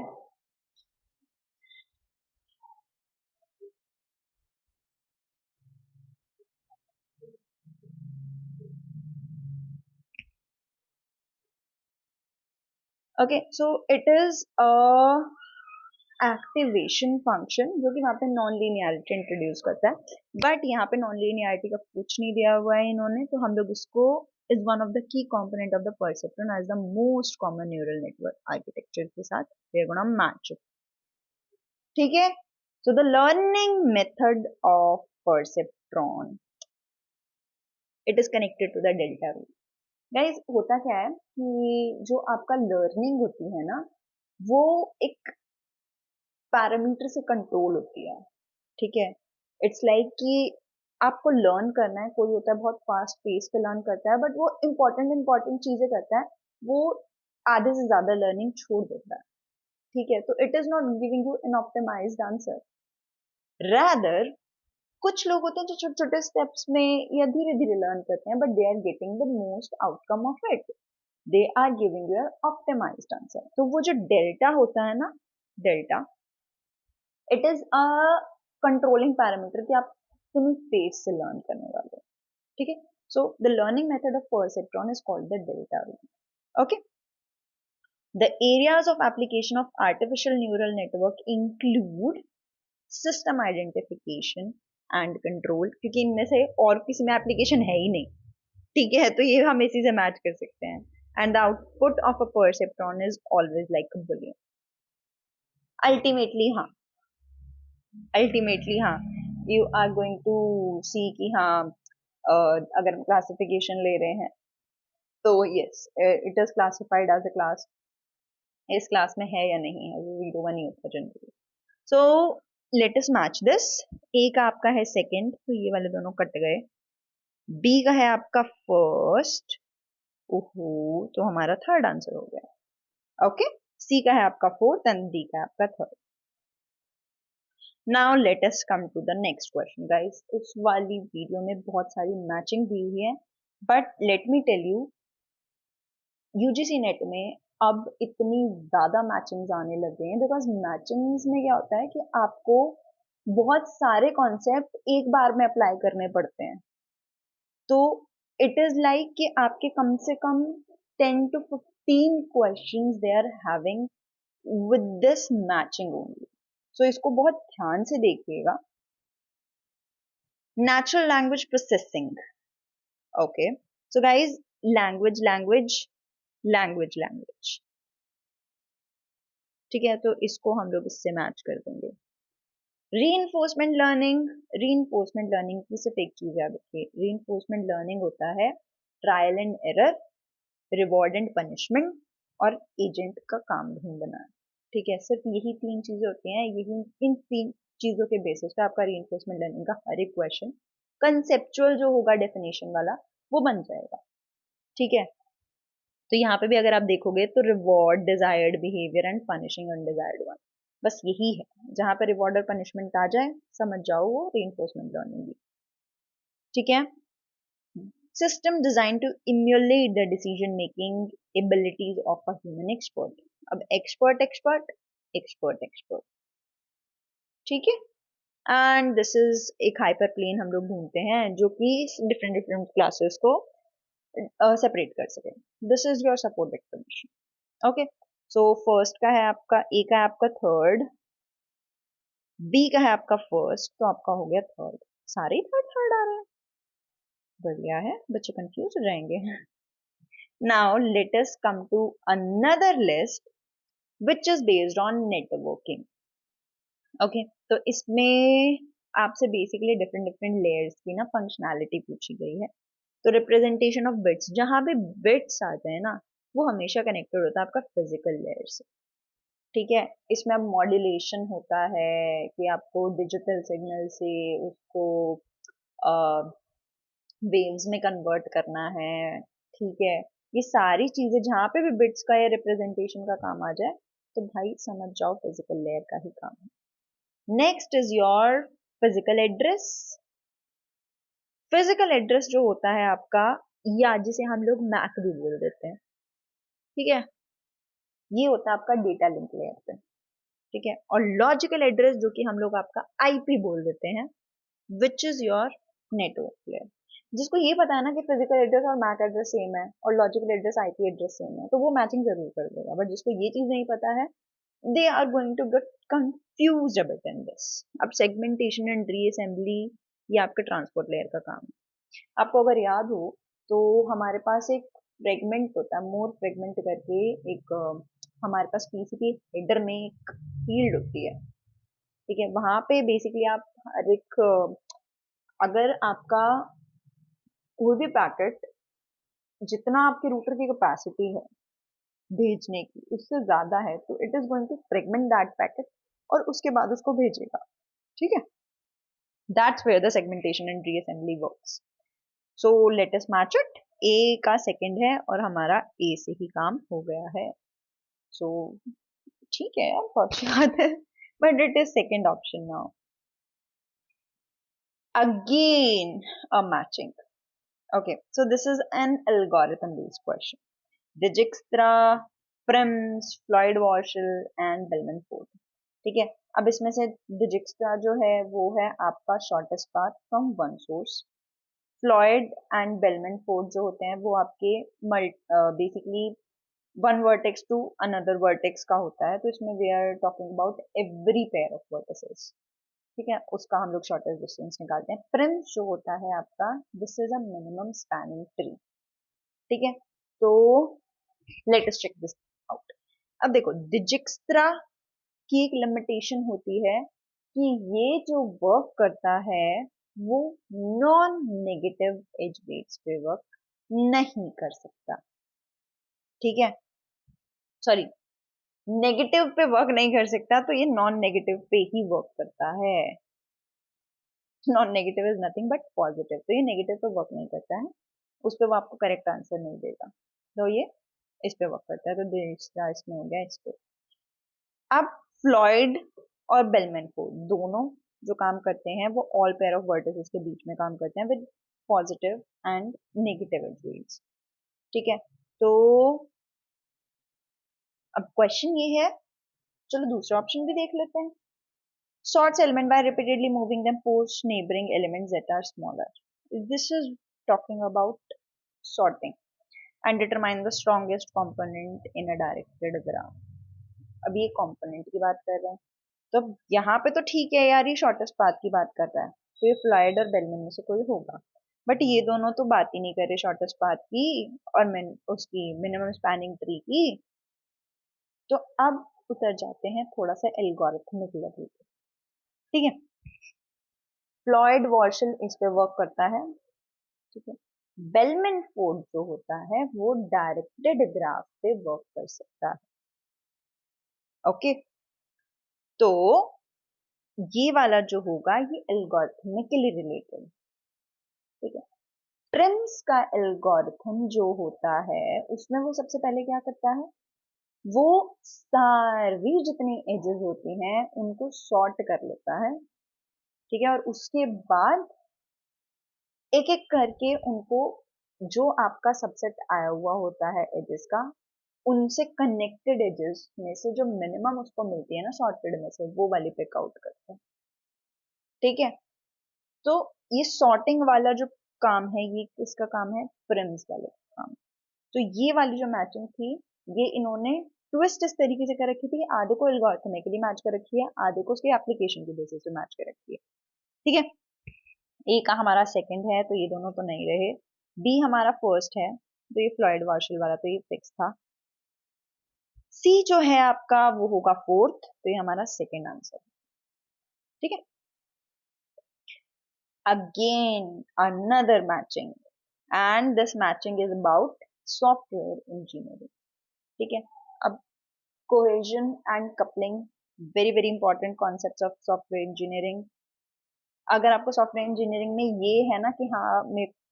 [SPEAKER 1] okay. So it is a activation function जो कि वहां पे नॉन लीनियरिटी इंट्रोड्यूस करता है. बट यहाँ पे नॉन लीनियरिटी का कुछ नहीं दिया हुआ है इन्होंने, तो हम लोग इसको is one of the key component of the perceptron as the most common neural network architecture के साथ we are gonna match it. ठीक है. So the learning method of perceptron, it is connected to the delta rule. Guys, होता क्या है कि जो आपका लर्निंग होती है ना, वो एक पैरामीटर से कंट्रोल होती है. ठीक है. इट्स लाइक कि आपको लर्न करना है. कोई होता है बहुत फास्ट पेस पे लर्न करता है बट वो इंपॉर्टेंट इंपॉर्टेंट चीजें करता है, वो आधे से ज्यादा लर्निंग छोड़ देता है. ठीक है. तो it is not giving you an optimised answer. Rather कुछ लोग होते हैं जो छोटे छोटे स्टेप्स में या धीरे धीरे लर्न करते हैं but they are getting the most outcome of it. They are giving you optimised answer. तो वो जो डेल्टा होता है ना, delta, it is a controlling parameter कि आप कितनी पेस से लर्न करने वाले हो. ठीक है. So the learning method of perceptron is called the delta rule. Okay. The areas of application of artificial neural network include system identification and control, क्योंकि इनमें से और किसी में एप्लीकेशन है ही नहीं. ठीक है. तो ये हम इसी से मैच कर सकते हैं. And the output of a perceptron is always like a Boolean. Ultimately हाँ, अल्टीमेटली हाँ, you are going to see कि हाँ अगर हम क्लासिफिकेशन ले रहे हैं तो yes it is classified as a class, इस क्लास में है या नहीं है, वो वीडियो का नहीं होता generally. So let us match this. A का आपका है सेकंड, तो ये वाले दोनों कट गए। बी का है आपका फर्स्ट, ओहो, तो हमारा थर्ड आंसर हो गया। ओके, सी का है आपका फोर्थ एंड डी का है आपका third. Now let us come to the next question guys. इस वाली वीडियो में बहुत सारी मैचिंग दी हुई है, but let me tell you, UGC NET में अब इतनी ज्यादा मैचिंग्स आने लग गए हैं, बिकॉज मैचिंग्स में क्या होता है कि आपको बहुत सारे कॉन्सेप्ट एक बार में अप्लाई करने पड़ते हैं। तो इट इज लाइक कि आपके कम से कम 10 to 15 questions they are having with this matching only. So इसको बहुत ध्यान से देखिएगा। Natural language processing, okay. So guys, language language language language, ठीक है, तो इसको हम लोग इससे मैच कर देंगे। रीइंफोर्समेंट लर्निंग, रीइंफोर्समेंट लर्निंग की सिर्फ एक चीज याद रखिए, रीइंफोर्समेंट लर्निंग होता है trial and error, reward and punishment और एजेंट का काम ढूंढना। ठीक है, सिर्फ यही तीन चीजें होती हैं, यही इन तीन चीजों के बेसिस पे आपका रीइंफोर्समेंट लर्निंग का हर एक क्वेश्चन कंसेप्चुअल जो होगा डेफिनेशन वाला वो बन जाएगा। ठीक है, तो यहाँ पे भी अगर आप देखोगे तो reward desired behaviour and punishing undesired one, बस यही है। जहां पे रिवॉर्ड और पनिशमेंट आ जाए समझ जाओ वो रीइंफोर्समेंट लर्निंग भी। ठीक है, system designed to emulate the decision making abilities of a human expert। अब expert expert expert expert, ठीक है। एंड दिस इज एक हाइपर प्लेन हम लोग ढूंढते हैं जो कि डिफरेंट डिफरेंट क्लासेस को सेपरेट कर सके। This is your support explanation. Okay, so first का है आपका, ए का है आपका थर्ड, बी का है आपका फर्स्ट, तो आपका हो गया थर्ड। सारे थर्ड थर्ड आ रहे हैं, बढ़िया है, बच्चे कंफ्यूज हो जाएंगे। Now let us come to another list which is based on networking। Okay, तो इसमें आपसे बेसिकली डिफरेंट डिफरेंट लेयर्स की ना फंक्शनैलिटी पूछी गई है। तो रिप्रेजेंटेशन ऑफ बिट्स, जहां पे बिट्स आते हैं ना वो हमेशा कनेक्टेड होता है आपका फिजिकल लेयर से। ठीक है, इसमें अब मॉड्यूलेशन होता है कि आपको डिजिटल सिग्नल से उसको वेव्स में कन्वर्ट करना है। ठीक है, ये सारी चीजें जहां पे भी बिट्स का या रिप्रेजेंटेशन का काम आ जाए तो भाई समझ जाओ फिजिकल लेयर का ही काम है। Next is your physical address. Physical address जो होता है आपका, या जिसे हम लोग मैक भी बोल देते हैं, ठीक है, ये होता है आपका डेटा लिंक लेयर पे। ठीक है, और लॉजिकल एड्रेस जो कि हम लोग आपका आईपी बोल देते हैं, which is your network layer. जिसको ये पता है ना कि फिजिकल एड्रेस और मैक एड्रेस सेम है और logical address IP address same है, तो वो मैचिंग जरूर कर देगा। बट जिसको ये चीज नहीं पता है, they are going to get confused a bit in this. अब सेगमेंटेशन एंड रीअसेंबली ये आपके ट्रांसपोर्ट लेयर का काम है। आपको अगर याद हो तो हमारे पास एक फ्रेगमेंट होता है, मोर फ्रेगमेंट करके एक हमारे पास टीसीपी हेडर में एक फील्ड होती है। ठीक है, वहां पे बेसिकली आप हर एक अगर आपका कोई भी पैकेट जितना आपके रूटर की कैपेसिटी है भेजने की उससे ज्यादा है तो it is going to fragment that packet और उसके बाद उसको भेजेगा। ठीक है, that's where the segmentation and reassembly works. So let us match it. A का सेकंड है और हमारा ए से ही काम हो गया है। सो ठीक है यार, बहुत अच्छी बात है, but it is second option now. Again a matching. Okay, so this is an algorithm-based question. Dijkstra, Prims, Floyd-Warshall and Bellman-Ford। ठीक है, अब इसमें से Dijkstra जो है वो है आपका shortest path from one source। Floyd and Bellman-Ford जो होते हैं वो आपके basically one vertex to another vertex का होता है, तो इसमें we are talking about every pair of vertices। ठीक है, उसका हम लोग शॉर्टेस्ट डिस्टेंस निकालते हैं। प्रिम्स जो होता है आपका, this is a minimum spanning tree. ठीक है, तो let us check this out. अब देखो, डिजिक्स्ट्रा की एक लिमिटेशन होती है कि ये जो वर्क करता है वो नॉन नेगेटिव एज वेट्स पे वर्क नहीं कर सकता। ठीक है, सॉरी, नेगेटिव पे वर्क नहीं कर सकता, तो ये नॉन नेगेटिव पे ही वर्क करता है। Non negative is nothing but positive, तो ये नेगेटिव पे वर्क नहीं करता है, उस पर वो आपको करेक्ट आंसर नहीं देगा, तो ये इस पे वर्क करता है, तो दूसरा इसमें हो गया इस पे। अब फ्लॉयड और बेलमैन फोर्ड दोनों जो काम करते हैं वो ऑल पेयर ऑफ वर्टिसेस के बीच में काम करते हैं with positive and negative edge weights. ठीक है, तो अब क्वेश्चन ये है, चलो दूसरा ऑप्शन भी देख लेते हैं। Sorts element by repeatedly moving them post neighboring elements that are smaller. This is talking about sorting and determine the strongest component in a directed graph. अभी ये component की बात कर रहे हैं, तो यहाँ पे तो ठीक है यार, ये शॉर्टेस्ट पाथ की बात कर रहा है, तो ये फ्लॉयड और बेलमैन में से कोई होगा, बट ये दोनों तो बात ही नहीं कर रहे शॉर्टेस्ट पाथ की और उसकी मिनिमम स्पैनिंग ट्री की। तो अब उतर जाते हैं थोड़ा सा एल्गोरिथमिक लेवल पे। ठीक है, फ्लॉयड वॉर्शल इस पे वर्क करता है। ठीक है, बेलमैन फोर्ड जो होता है वो डायरेक्टेड ग्राफ पे वर्क कर सकता है। ओके, तो ये वाला जो होगा ये एल्गोरिथमिकली रिलेटेड। ठीक है, ट्रिम्स का एल्गोरिथम जो होता है उसमें वो सबसे पहले क्या करता है, वो सारी जितनी एजेस होती हैं उनको सॉर्ट कर लेता है। ठीक है, और उसके बाद एक एक करके उनको, जो आपका सबसेट आया हुआ होता है एजेस का, उनसे कनेक्टेड एजेस में से जो मिनिमम उसको मिलती है ना सॉर्टेड में से, वो वाली पिक आउट करते हैं। ठीक है, तो ये सॉर्टिंग वाला जो काम है ये किसका काम है, प्रिम्स वाले का काम। तो ये वाली जो मैचिंग थी ये इन्होंने ट्विस्ट इस तरीके से कर रखी थी, आधे को एल्गोरिथमिकली मैच कर रखी है, आधे को उसकी एप्लीकेशन की बेसिस पे मैच कर रखी है। ठीक है, ए का हमारा सेकंड है, तो ये दोनों तो नहीं रहे। बी हमारा फर्स्ट है, तो ये फ्लॉयड वार्शल वाला, तो ये फिक्स था। सी जो है आपका वो होगा फोर्थ, तो ये हमारा सेकंड आंसर। ठीक है, again another matching, and this matching is about software engineering. ठीक है, अब cohesion and coupling, very very important concepts of software engineering. अगर आपको सॉफ्टवेयर इंजीनियरिंग में ये है ना कि हाँ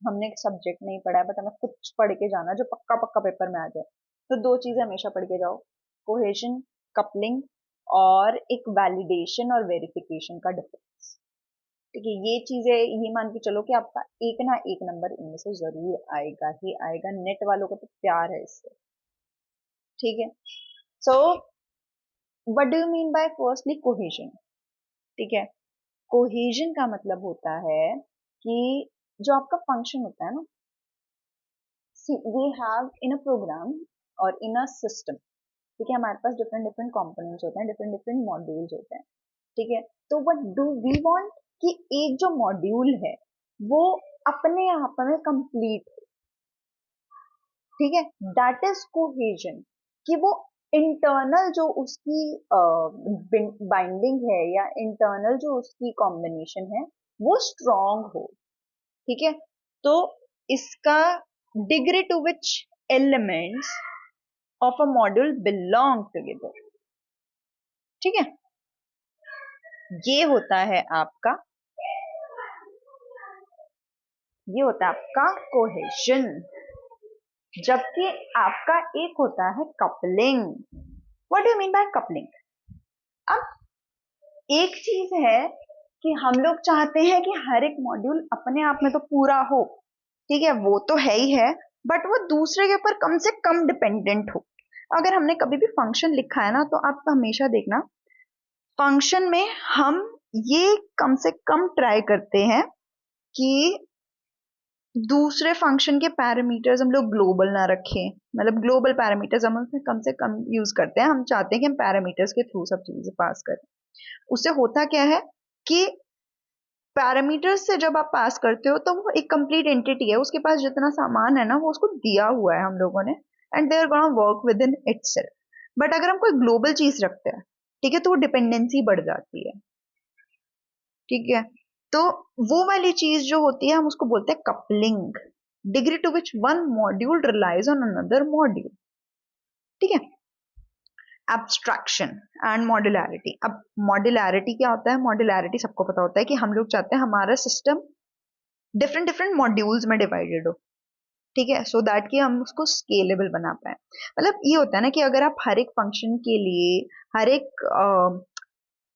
[SPEAKER 1] हमने सब्जेक्ट नहीं पढ़ा है बट हमें कुछ पढ़ के जाना जो पक्का पक्का पेपर में आ जाए, तो दो चीजें हमेशा पढ़ के जाओ, कोहेजन, कपलिंग, और एक वैलिडेशन और वेरिफिकेशन का डिफरेंस। ठीक है, ये चीजें ये मान के चलो कि आपका एक ना एक नंबर इनमें से जरूर आएगा ही आएगा, नेट वालों को तो प्यार है इससे। ठीक है, so what do you mean by firstly cohesion. ठीक है, कोहेजन का मतलब होता है कि जो आपका फंक्शन होता है ना, we have in a program और इन अ सिस्टम। ठीक है, हमारे पास डिफरेंट डिफरेंट कंपोनेंट्स होते हैं, डिफरेंट डिफरेंट मॉड्यूल्स होते हैं। ठीक है, तो व्हाट डू वी वांट कि एक जो मॉड्यूल है वो अपने आप में कंप्लीट हो। ठीक है, दैट इज कोहेजन, कि वो इंटरनल जो उसकी बाइंडिंग है या इंटरनल जो उसकी कॉम्बिनेशन है वो स्ट्रॉन्ग हो। ठीक है, तो इसका degree to which elements of a module belong together. ठीक है, ये होता है आपका, ये होता है आपका कोहेजन, जबकि आपका एक होता है coupling. What do you mean by coupling. अब एक चीज है कि हम लोग चाहते हैं कि हर एक मॉड्यूल अपने आप में तो पूरा हो, ठीक है, वो तो है ही है, बट वो दूसरे के ऊपर कम से कम डिपेंडेंट हो। अगर हमने कभी भी फंक्शन लिखा है ना, तो आप हमेशा देखना फंक्शन में हम ये कम से कम ट्राई करते हैं कि दूसरे फंक्शन के पैरामीटर्स हम लोग ग्लोबल ना रखें, मतलब ग्लोबल पैरामीटर्स हम उसमें कम से कम यूज करते हैं। हम चाहते हैं कि हम पैरामीटर्स के थ्रू सब चीजें पास करें। उससे होता क्या है कि पैरामीटर्स से जब आप पास करते हो तो वो एक कंप्लीट एंटिटी है, उसके पास जितना सामान है ना वो उसको दिया हुआ है हम लोगों ने, and they are gonna work with in itself. But अगर हम कोई ग्लोबल चीज रखते हैं, ठीक है, तो वो डिपेंडेंसी बढ़ जाती है। ठीक है, तो वो वाली चीज जो होती है हम उसको बोलते हैं coupling, degree to which one module relies on another module. ठीक है। Abstraction and modularity. अब मॉड्युलैरिटी क्या होता है? मॉड्युलैरिटी सबको पता होता है कि हम लोग चाहते हैं हमारा सिस्टम डिफरेंट डिफरेंट मॉड्यूल्स में डिवाइडेड हो, ठीक है, सो दैट कि हम उसको स्केलेबल बना पाए। मतलब ये होता है ना कि अगर आप हर एक फंक्शन के लिए हर एक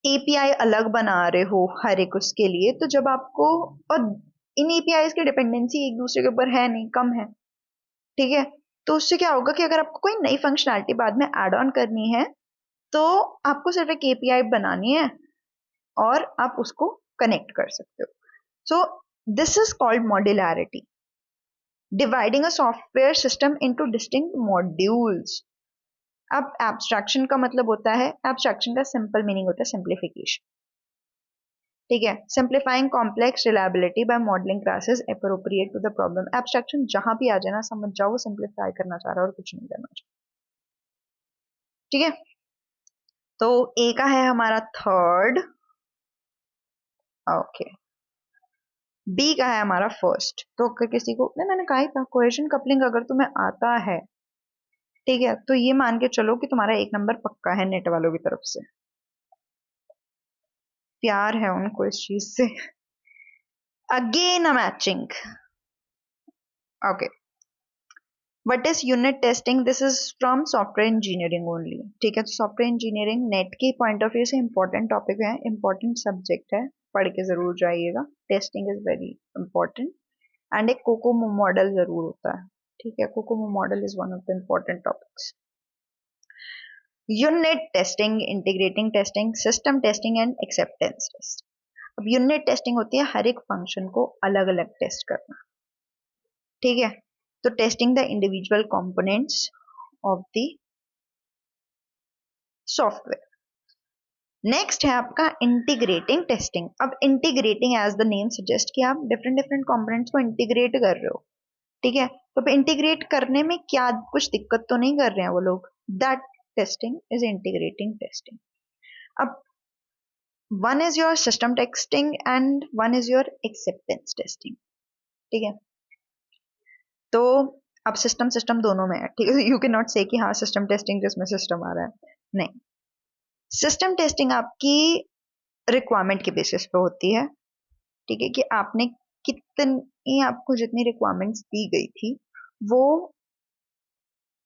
[SPEAKER 1] एपीआई अलग बना रहे हो हर एक उसके लिए, तो जब आपको, और इन एपीआई की डिपेंडेंसी एक दूसरे के ऊपर है नहीं, कम है, ठीक है, तो उससे क्या होगा कि अगर आपको कोई नई फंक्शनैलिटी बाद में एड ऑन करनी है तो आपको सिर्फ एक एपीआई बनानी है और आप उसको कनेक्ट कर सकते हो। So this is called modularity, dividing a software system into distinct modules. अब एब्स्ट्रैक्शन का मतलब होता है, एब्स्ट्रैक्शन का सिंपल मीनिंग होता है सिंप्लीफिकेशन, ठीक है, simplifying complex reliability by modelling classes appropriate to the problem. Abstraction जहां भी आ जाए ना, समझ जाओ वो सिंप्लीफाई करना चाह रहा है और कुछ नहीं करना चाह रहा, ठीक है। तो ए का है हमारा थर्ड, ओके, बी का है हमारा फर्स्ट। तो अगर किसी को नहीं, मैंने कहा ही था कोहेशन कपलिंग अगर तुम्हें आता है, ठीक है, तो ये मान के चलो कि तुम्हारा एक नंबर पक्का है नेट वालों की तरफ से, प्यार है उनको इस चीज से। Again a matching, okay. What is unit testing? This is from software engineering only, ठीक है। तो सॉफ्टवेयर इंजीनियरिंग नेट के पॉइंट ऑफ व्यू से इंपॉर्टेंट टॉपिक है, इंपॉर्टेंट सब्जेक्ट है, पढ़ के जरूर जाइएगा। Testing is very important and एक कोकोमो मॉडल जरूर होता है, ठीक है। COCOMO model is one of the important topics. Unit testing, integrating testing, system testing and acceptance test. अब यूनिट टेस्टिंग होती है हर एक फंक्शन को अलग अलग टेस्ट करना, ठीक है। तो testing the individual components of the software. Next है आपका इंटीग्रेटिंग टेस्टिंग। अब integrating as the name suggest कि आप डिफरेंट डिफरेंट कंपोनेंट्स को इंटीग्रेट कर रहे हो, ठीक है। तो इंटीग्रेट करने में क्या कुछ दिक्कत तो नहीं कर रहे हैं वो लोग, that testing is integrating testing. अब one is your system testing and one is your acceptance testing, ठीक है। तो अब सिस्टम सिस्टम दोनों में है, ठीक है। यू कैन नॉट से कि हाँ सिस्टम टेस्टिंग जिसमें सिस्टम आ रहा है, नहीं। सिस्टम टेस्टिंग आपकी रिक्वायरमेंट के बेसिस पे होती है, ठीक है, कि आपने कितनी, आपको जितनी रिक्वायरमेंट्स दी गई थी वो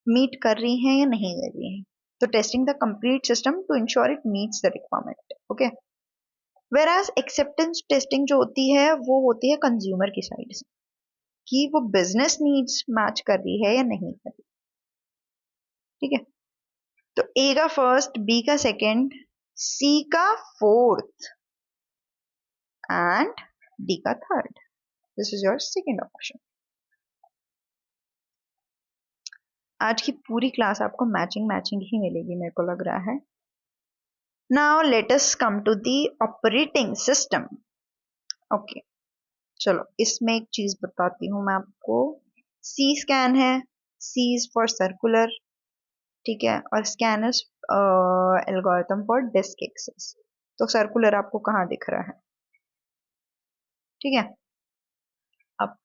[SPEAKER 1] मीट कर रही हैं या नहीं कर रही हैं। तो testing the complete system to ensure it meets the requirement, okay. Whereas acceptance testing जो होती है वो होती है कंज्यूमर की साइड से, कि वो बिजनेस नीड्स मैच कर रही है या नहीं कर रही, ठीक है। तो ए का फर्स्ट, बी का सेकंड, सी का फोर्थ एंड डी का third. This is your second option. आज की पूरी क्लास आपको मैचिंग मैचिंग ही मिलेगी मेरे को लग रहा है। Now let us come to the operating system, okay. चलो इसमें एक चीज बताती हूँ मैं आपको। सी स्कैन है, सी इज फॉर सर्कुलर, ठीक है, और scan is algorithm for disk access. तो सर्कुलर आपको कहाँ दिख रहा है, ठीक है। अब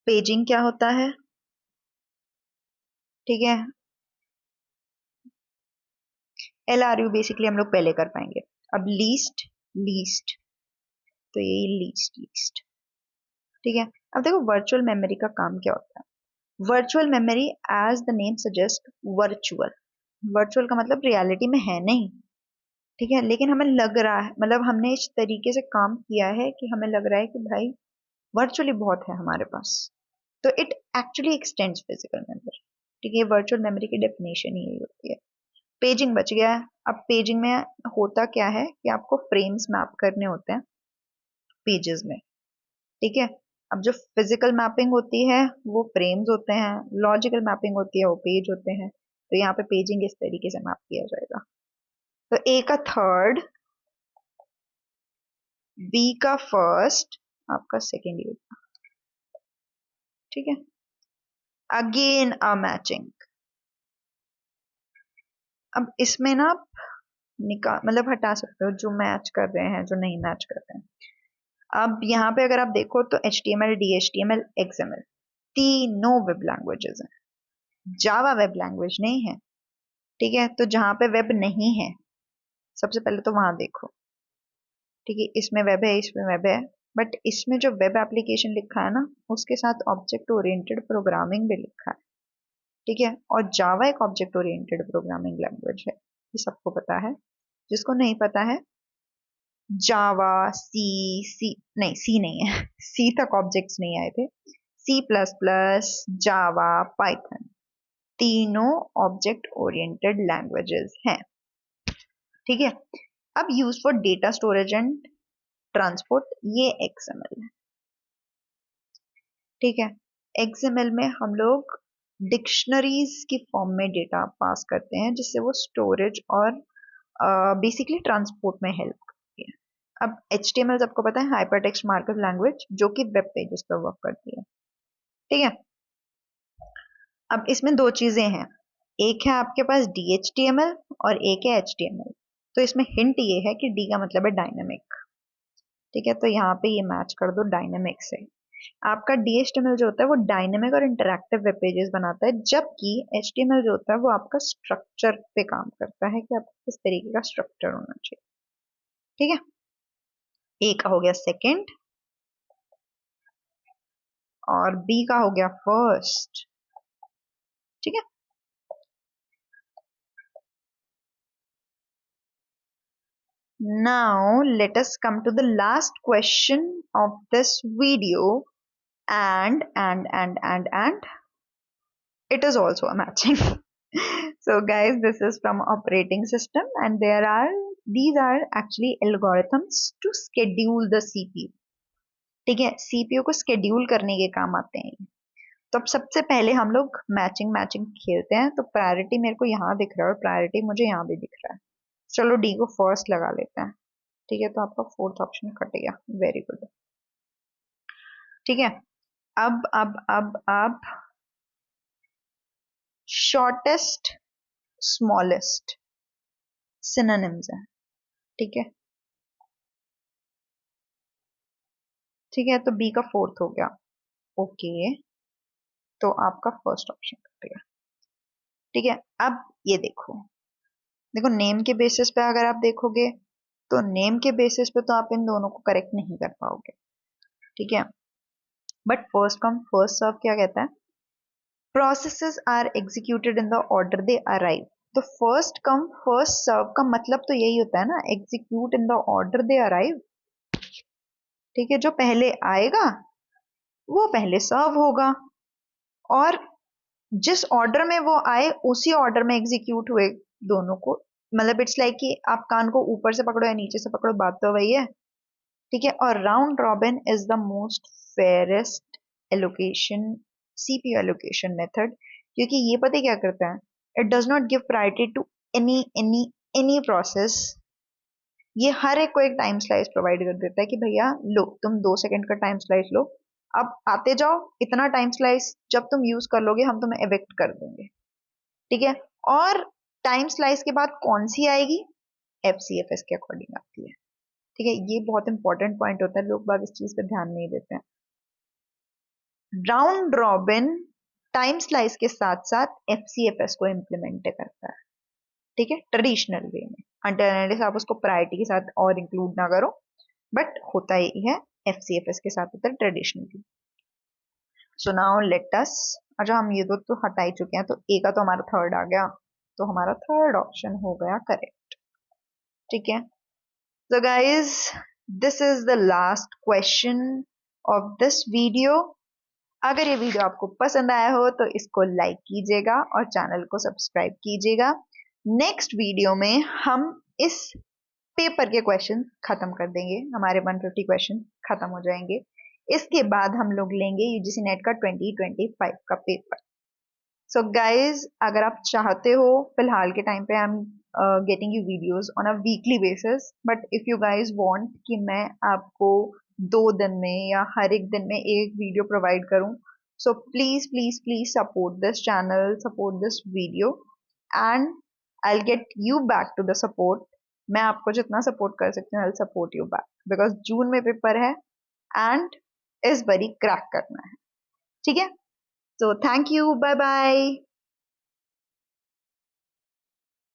[SPEAKER 1] पेजिंग क्या होता है, ठीक है। एल आर यू बेसिकली हम लोग पहले कर पाएंगे। अब लीस्ट, लीस्ट, तो ये लीस्ट लीस्ट, ठीक है। अब देखो वर्चुअल मेमोरी का काम क्या होता है। Virtual memory as the name suggest, virtual, virtual का मतलब रियलिटी में है नहीं, ठीक है, लेकिन हमें लग रहा है, मतलब हमने इस तरीके से काम किया है कि हमें लग रहा है कि भाई वर्चुअली बहुत है हमारे पास, तो it actually x tends physical memory, ठीक है। वर्चुअल मेमोरी की डेफिनेशन यही होती है। पेजिंग बच गया है। अब पेजिंग में होता क्या है कि आपको फ्रेम्स मैप करने होते हैं पेजेस में, ठीक है। अब जो फिजिकल मैपिंग होती है वो फ्रेम्स होते हैं, लॉजिकल मैपिंग होती है वो पेज होते हैं। तो यहाँ पे पेजिंग इस तरीके से मैप किया जाएगा। तो ए का थर्ड, बी का फर्स्ट, आपका सेकेंड ईयर, ठीक है। Again a matching. अब इसमें ना निकाल मतलब हटा सकते हो जो मैच कर रहे हैं, जो नहीं मैच कर रहे हैं। अब यहाँ पे अगर आप देखो तो HTML, DHTML, XML तीनों वेब लैंग्वेजेस हैं। जावा वेब लैंग्वेज नहीं है, ठीक है। तो जहाँ पे वेब नहीं है सबसे पहले तो वहां देखो, ठीक है। इसमें वेब है, इसमें वेब है, बट इसमें जो वेब एप्लीकेशन लिखा है ना उसके साथ ऑब्जेक्ट ओरिएंटेड प्रोग्रामिंग भी लिखा है, ठीक है। और जावा एक ऑब्जेक्ट ओरिएंटेड प्रोग्रामिंग लैंग्वेज है, ये सबको पता है। जिसको नहीं पता है, जावा, सी नहीं, सी नहीं है सी तक ऑब्जेक्ट्स नहीं आए थे। C++, जावा, पाइथन तीनों ऑब्जेक्ट ओरिएंटेड लैंग्वेजेस हैं, ठीक है। अब use for data storage and transport, ये XML है, ठीक है। XML में हम लोग डिक्शनरीज की फॉर्म में डेटा पास करते हैं जिससे वो स्टोरेज और बेसिकली ट्रांसपोर्ट में हेल्प करती है। अब HTML सबको पता है, हाइपर टेक्स्ट मार्कअप लैंग्वेज, जो कि वेब पेजेस पर वर्क करती है, ठीक है। अब इसमें दो चीजें हैं, एक है आपके पास DHTML और एक है HTML। तो इसमें हिंट ये है कि D का मतलब है डायनेमिक, ठीक है। तो यहाँ पे ये मैच कर दो डायनेमिक से। आपका DHTML जो होता है वो डायनेमिक और इंटरैक्टिव वेब पेजेस बनाता है, जबकि HTML जो होता है वो आपका स्ट्रक्चर पे काम करता है कि आपको किस तरीके का स्ट्रक्चर होना चाहिए, ठीक है। ए का हो गया सेकंड और बी का हो गया फर्स्ट, ठीक है। Now let us come to the last question of this video, and it is also a matching. So guys, this is from operating system, and these are actually algorithms to schedule the CPU, ठीक है। CPU को schedule करने के काम आते हैं। तो अब सबसे पहले हम लोग मैचिंग मैचिंग खेलते हैं। तो प्रायोरिटी मेरे को यहाँ दिख रहा है और प्रायोरिटी मुझे यहाँ भी दिख रहा है। चलो डी को फर्स्ट लगा लेते हैं, ठीक है। तो आपका फोर्थ ऑप्शन कट गया, वेरी गुड, ठीक है। अब शॉर्टेस्ट स्मॉलेस्ट सिनोनिम्स है, ठीक है, ठीक है। तो बी का फोर्थ हो गया, ओके। तो आपका फर्स्ट ऑप्शन कट गया, ठीक है। अब ये देखो, देखो नेम के बेसिस पे अगर आप देखोगे तो नेम के बेसिस पे तो आप इन दोनों को करेक्ट नहीं कर पाओगे, ठीक है। But first come first serve क्या कहता है, processes are executed in the order they arrive. तो फर्स्ट कम फर्स्ट सर्व का मतलब तो यही होता है ना, execute in the order they arrive, ठीक है। जो पहले आएगा वो पहले सर्व होगा, और जिस ऑर्डर में वो आए उसी ऑर्डर में एग्जीक्यूट हुए दोनों को। मतलब इट्स लाइक कि आप कान को ऊपर से पकड़ो या नीचे से पकड़ो, बात तो वही है, ठीक है। और round robin is the most fairest allocation, CPU allocation method, क्योंकि ये पता है क्या करता है, it does not give priority to any any any process. ये हर एक को एक टाइम स्लाइस प्रोवाइड कर देता है कि भैया लो तुम 2 सेकंड का टाइम स्लाइस लो, अब आते जाओ, इतना टाइम स्लाइस जब तुम यूज कर लोगे हम तुम्हें एविक्ट कर देंगे, ठीक है। और टाइम स्लाइस के बाद कौन सी आएगी, FCFS के अकॉर्डिंग आती है, ठीक है। ये बहुत इंपॉर्टेंट पॉइंट होता है, लोग बाग इस चीज पे ध्यान नहीं देते हैं। राउंड रॉबिन टाइम स्लाइस के साथ साथ FCFS को इम्प्लीमेंट करता है, ठीक है, ट्रेडिशनल वे में। अल्टरनेटिव आप उसको प्रायोरिटी के साथ और इंक्लूड ना करो, बट होता ही है FCFS के साथ होता है ट्रेडिशनली। सो नाउ लेट अस, अच्छा हम ये दो तो हटा ही चुके हैं, तो ए का तो हमारा थर्ड आ गया, तो हमारा थर्ड ऑप्शन हो गया करेक्ट, ठीक है। So guys, this is the last question of this video. अगर ये वीडियो आपको पसंद आया हो तो इसको लाइक कीजिएगा और चैनल को सब्सक्राइब कीजिएगा। नेक्स्ट वीडियो में हम इस पेपर के क्वेश्चन खत्म कर देंगे, हमारे 150 क्वेश्चन खत्म हो जाएंगे। इसके बाद हम लोग लेंगे UGC नेट का 2025 का पेपर। सो गाइज अगर आप चाहते हो, फिलहाल के टाइम पे I am getting you videos on a weekly basis, but if you guys want कि मैं आपको 2 दिन में या हर एक दिन में एक वीडियो प्रोवाइड करूं, so please please please support this channel, support this video, and I will get you back to the support मैं आपको जितना सपोर्ट कर सकती हूँ I support you back, because June में पेपर है एंड इस बारी क्रैक करना है। ठीक है, so thank you, bye bye.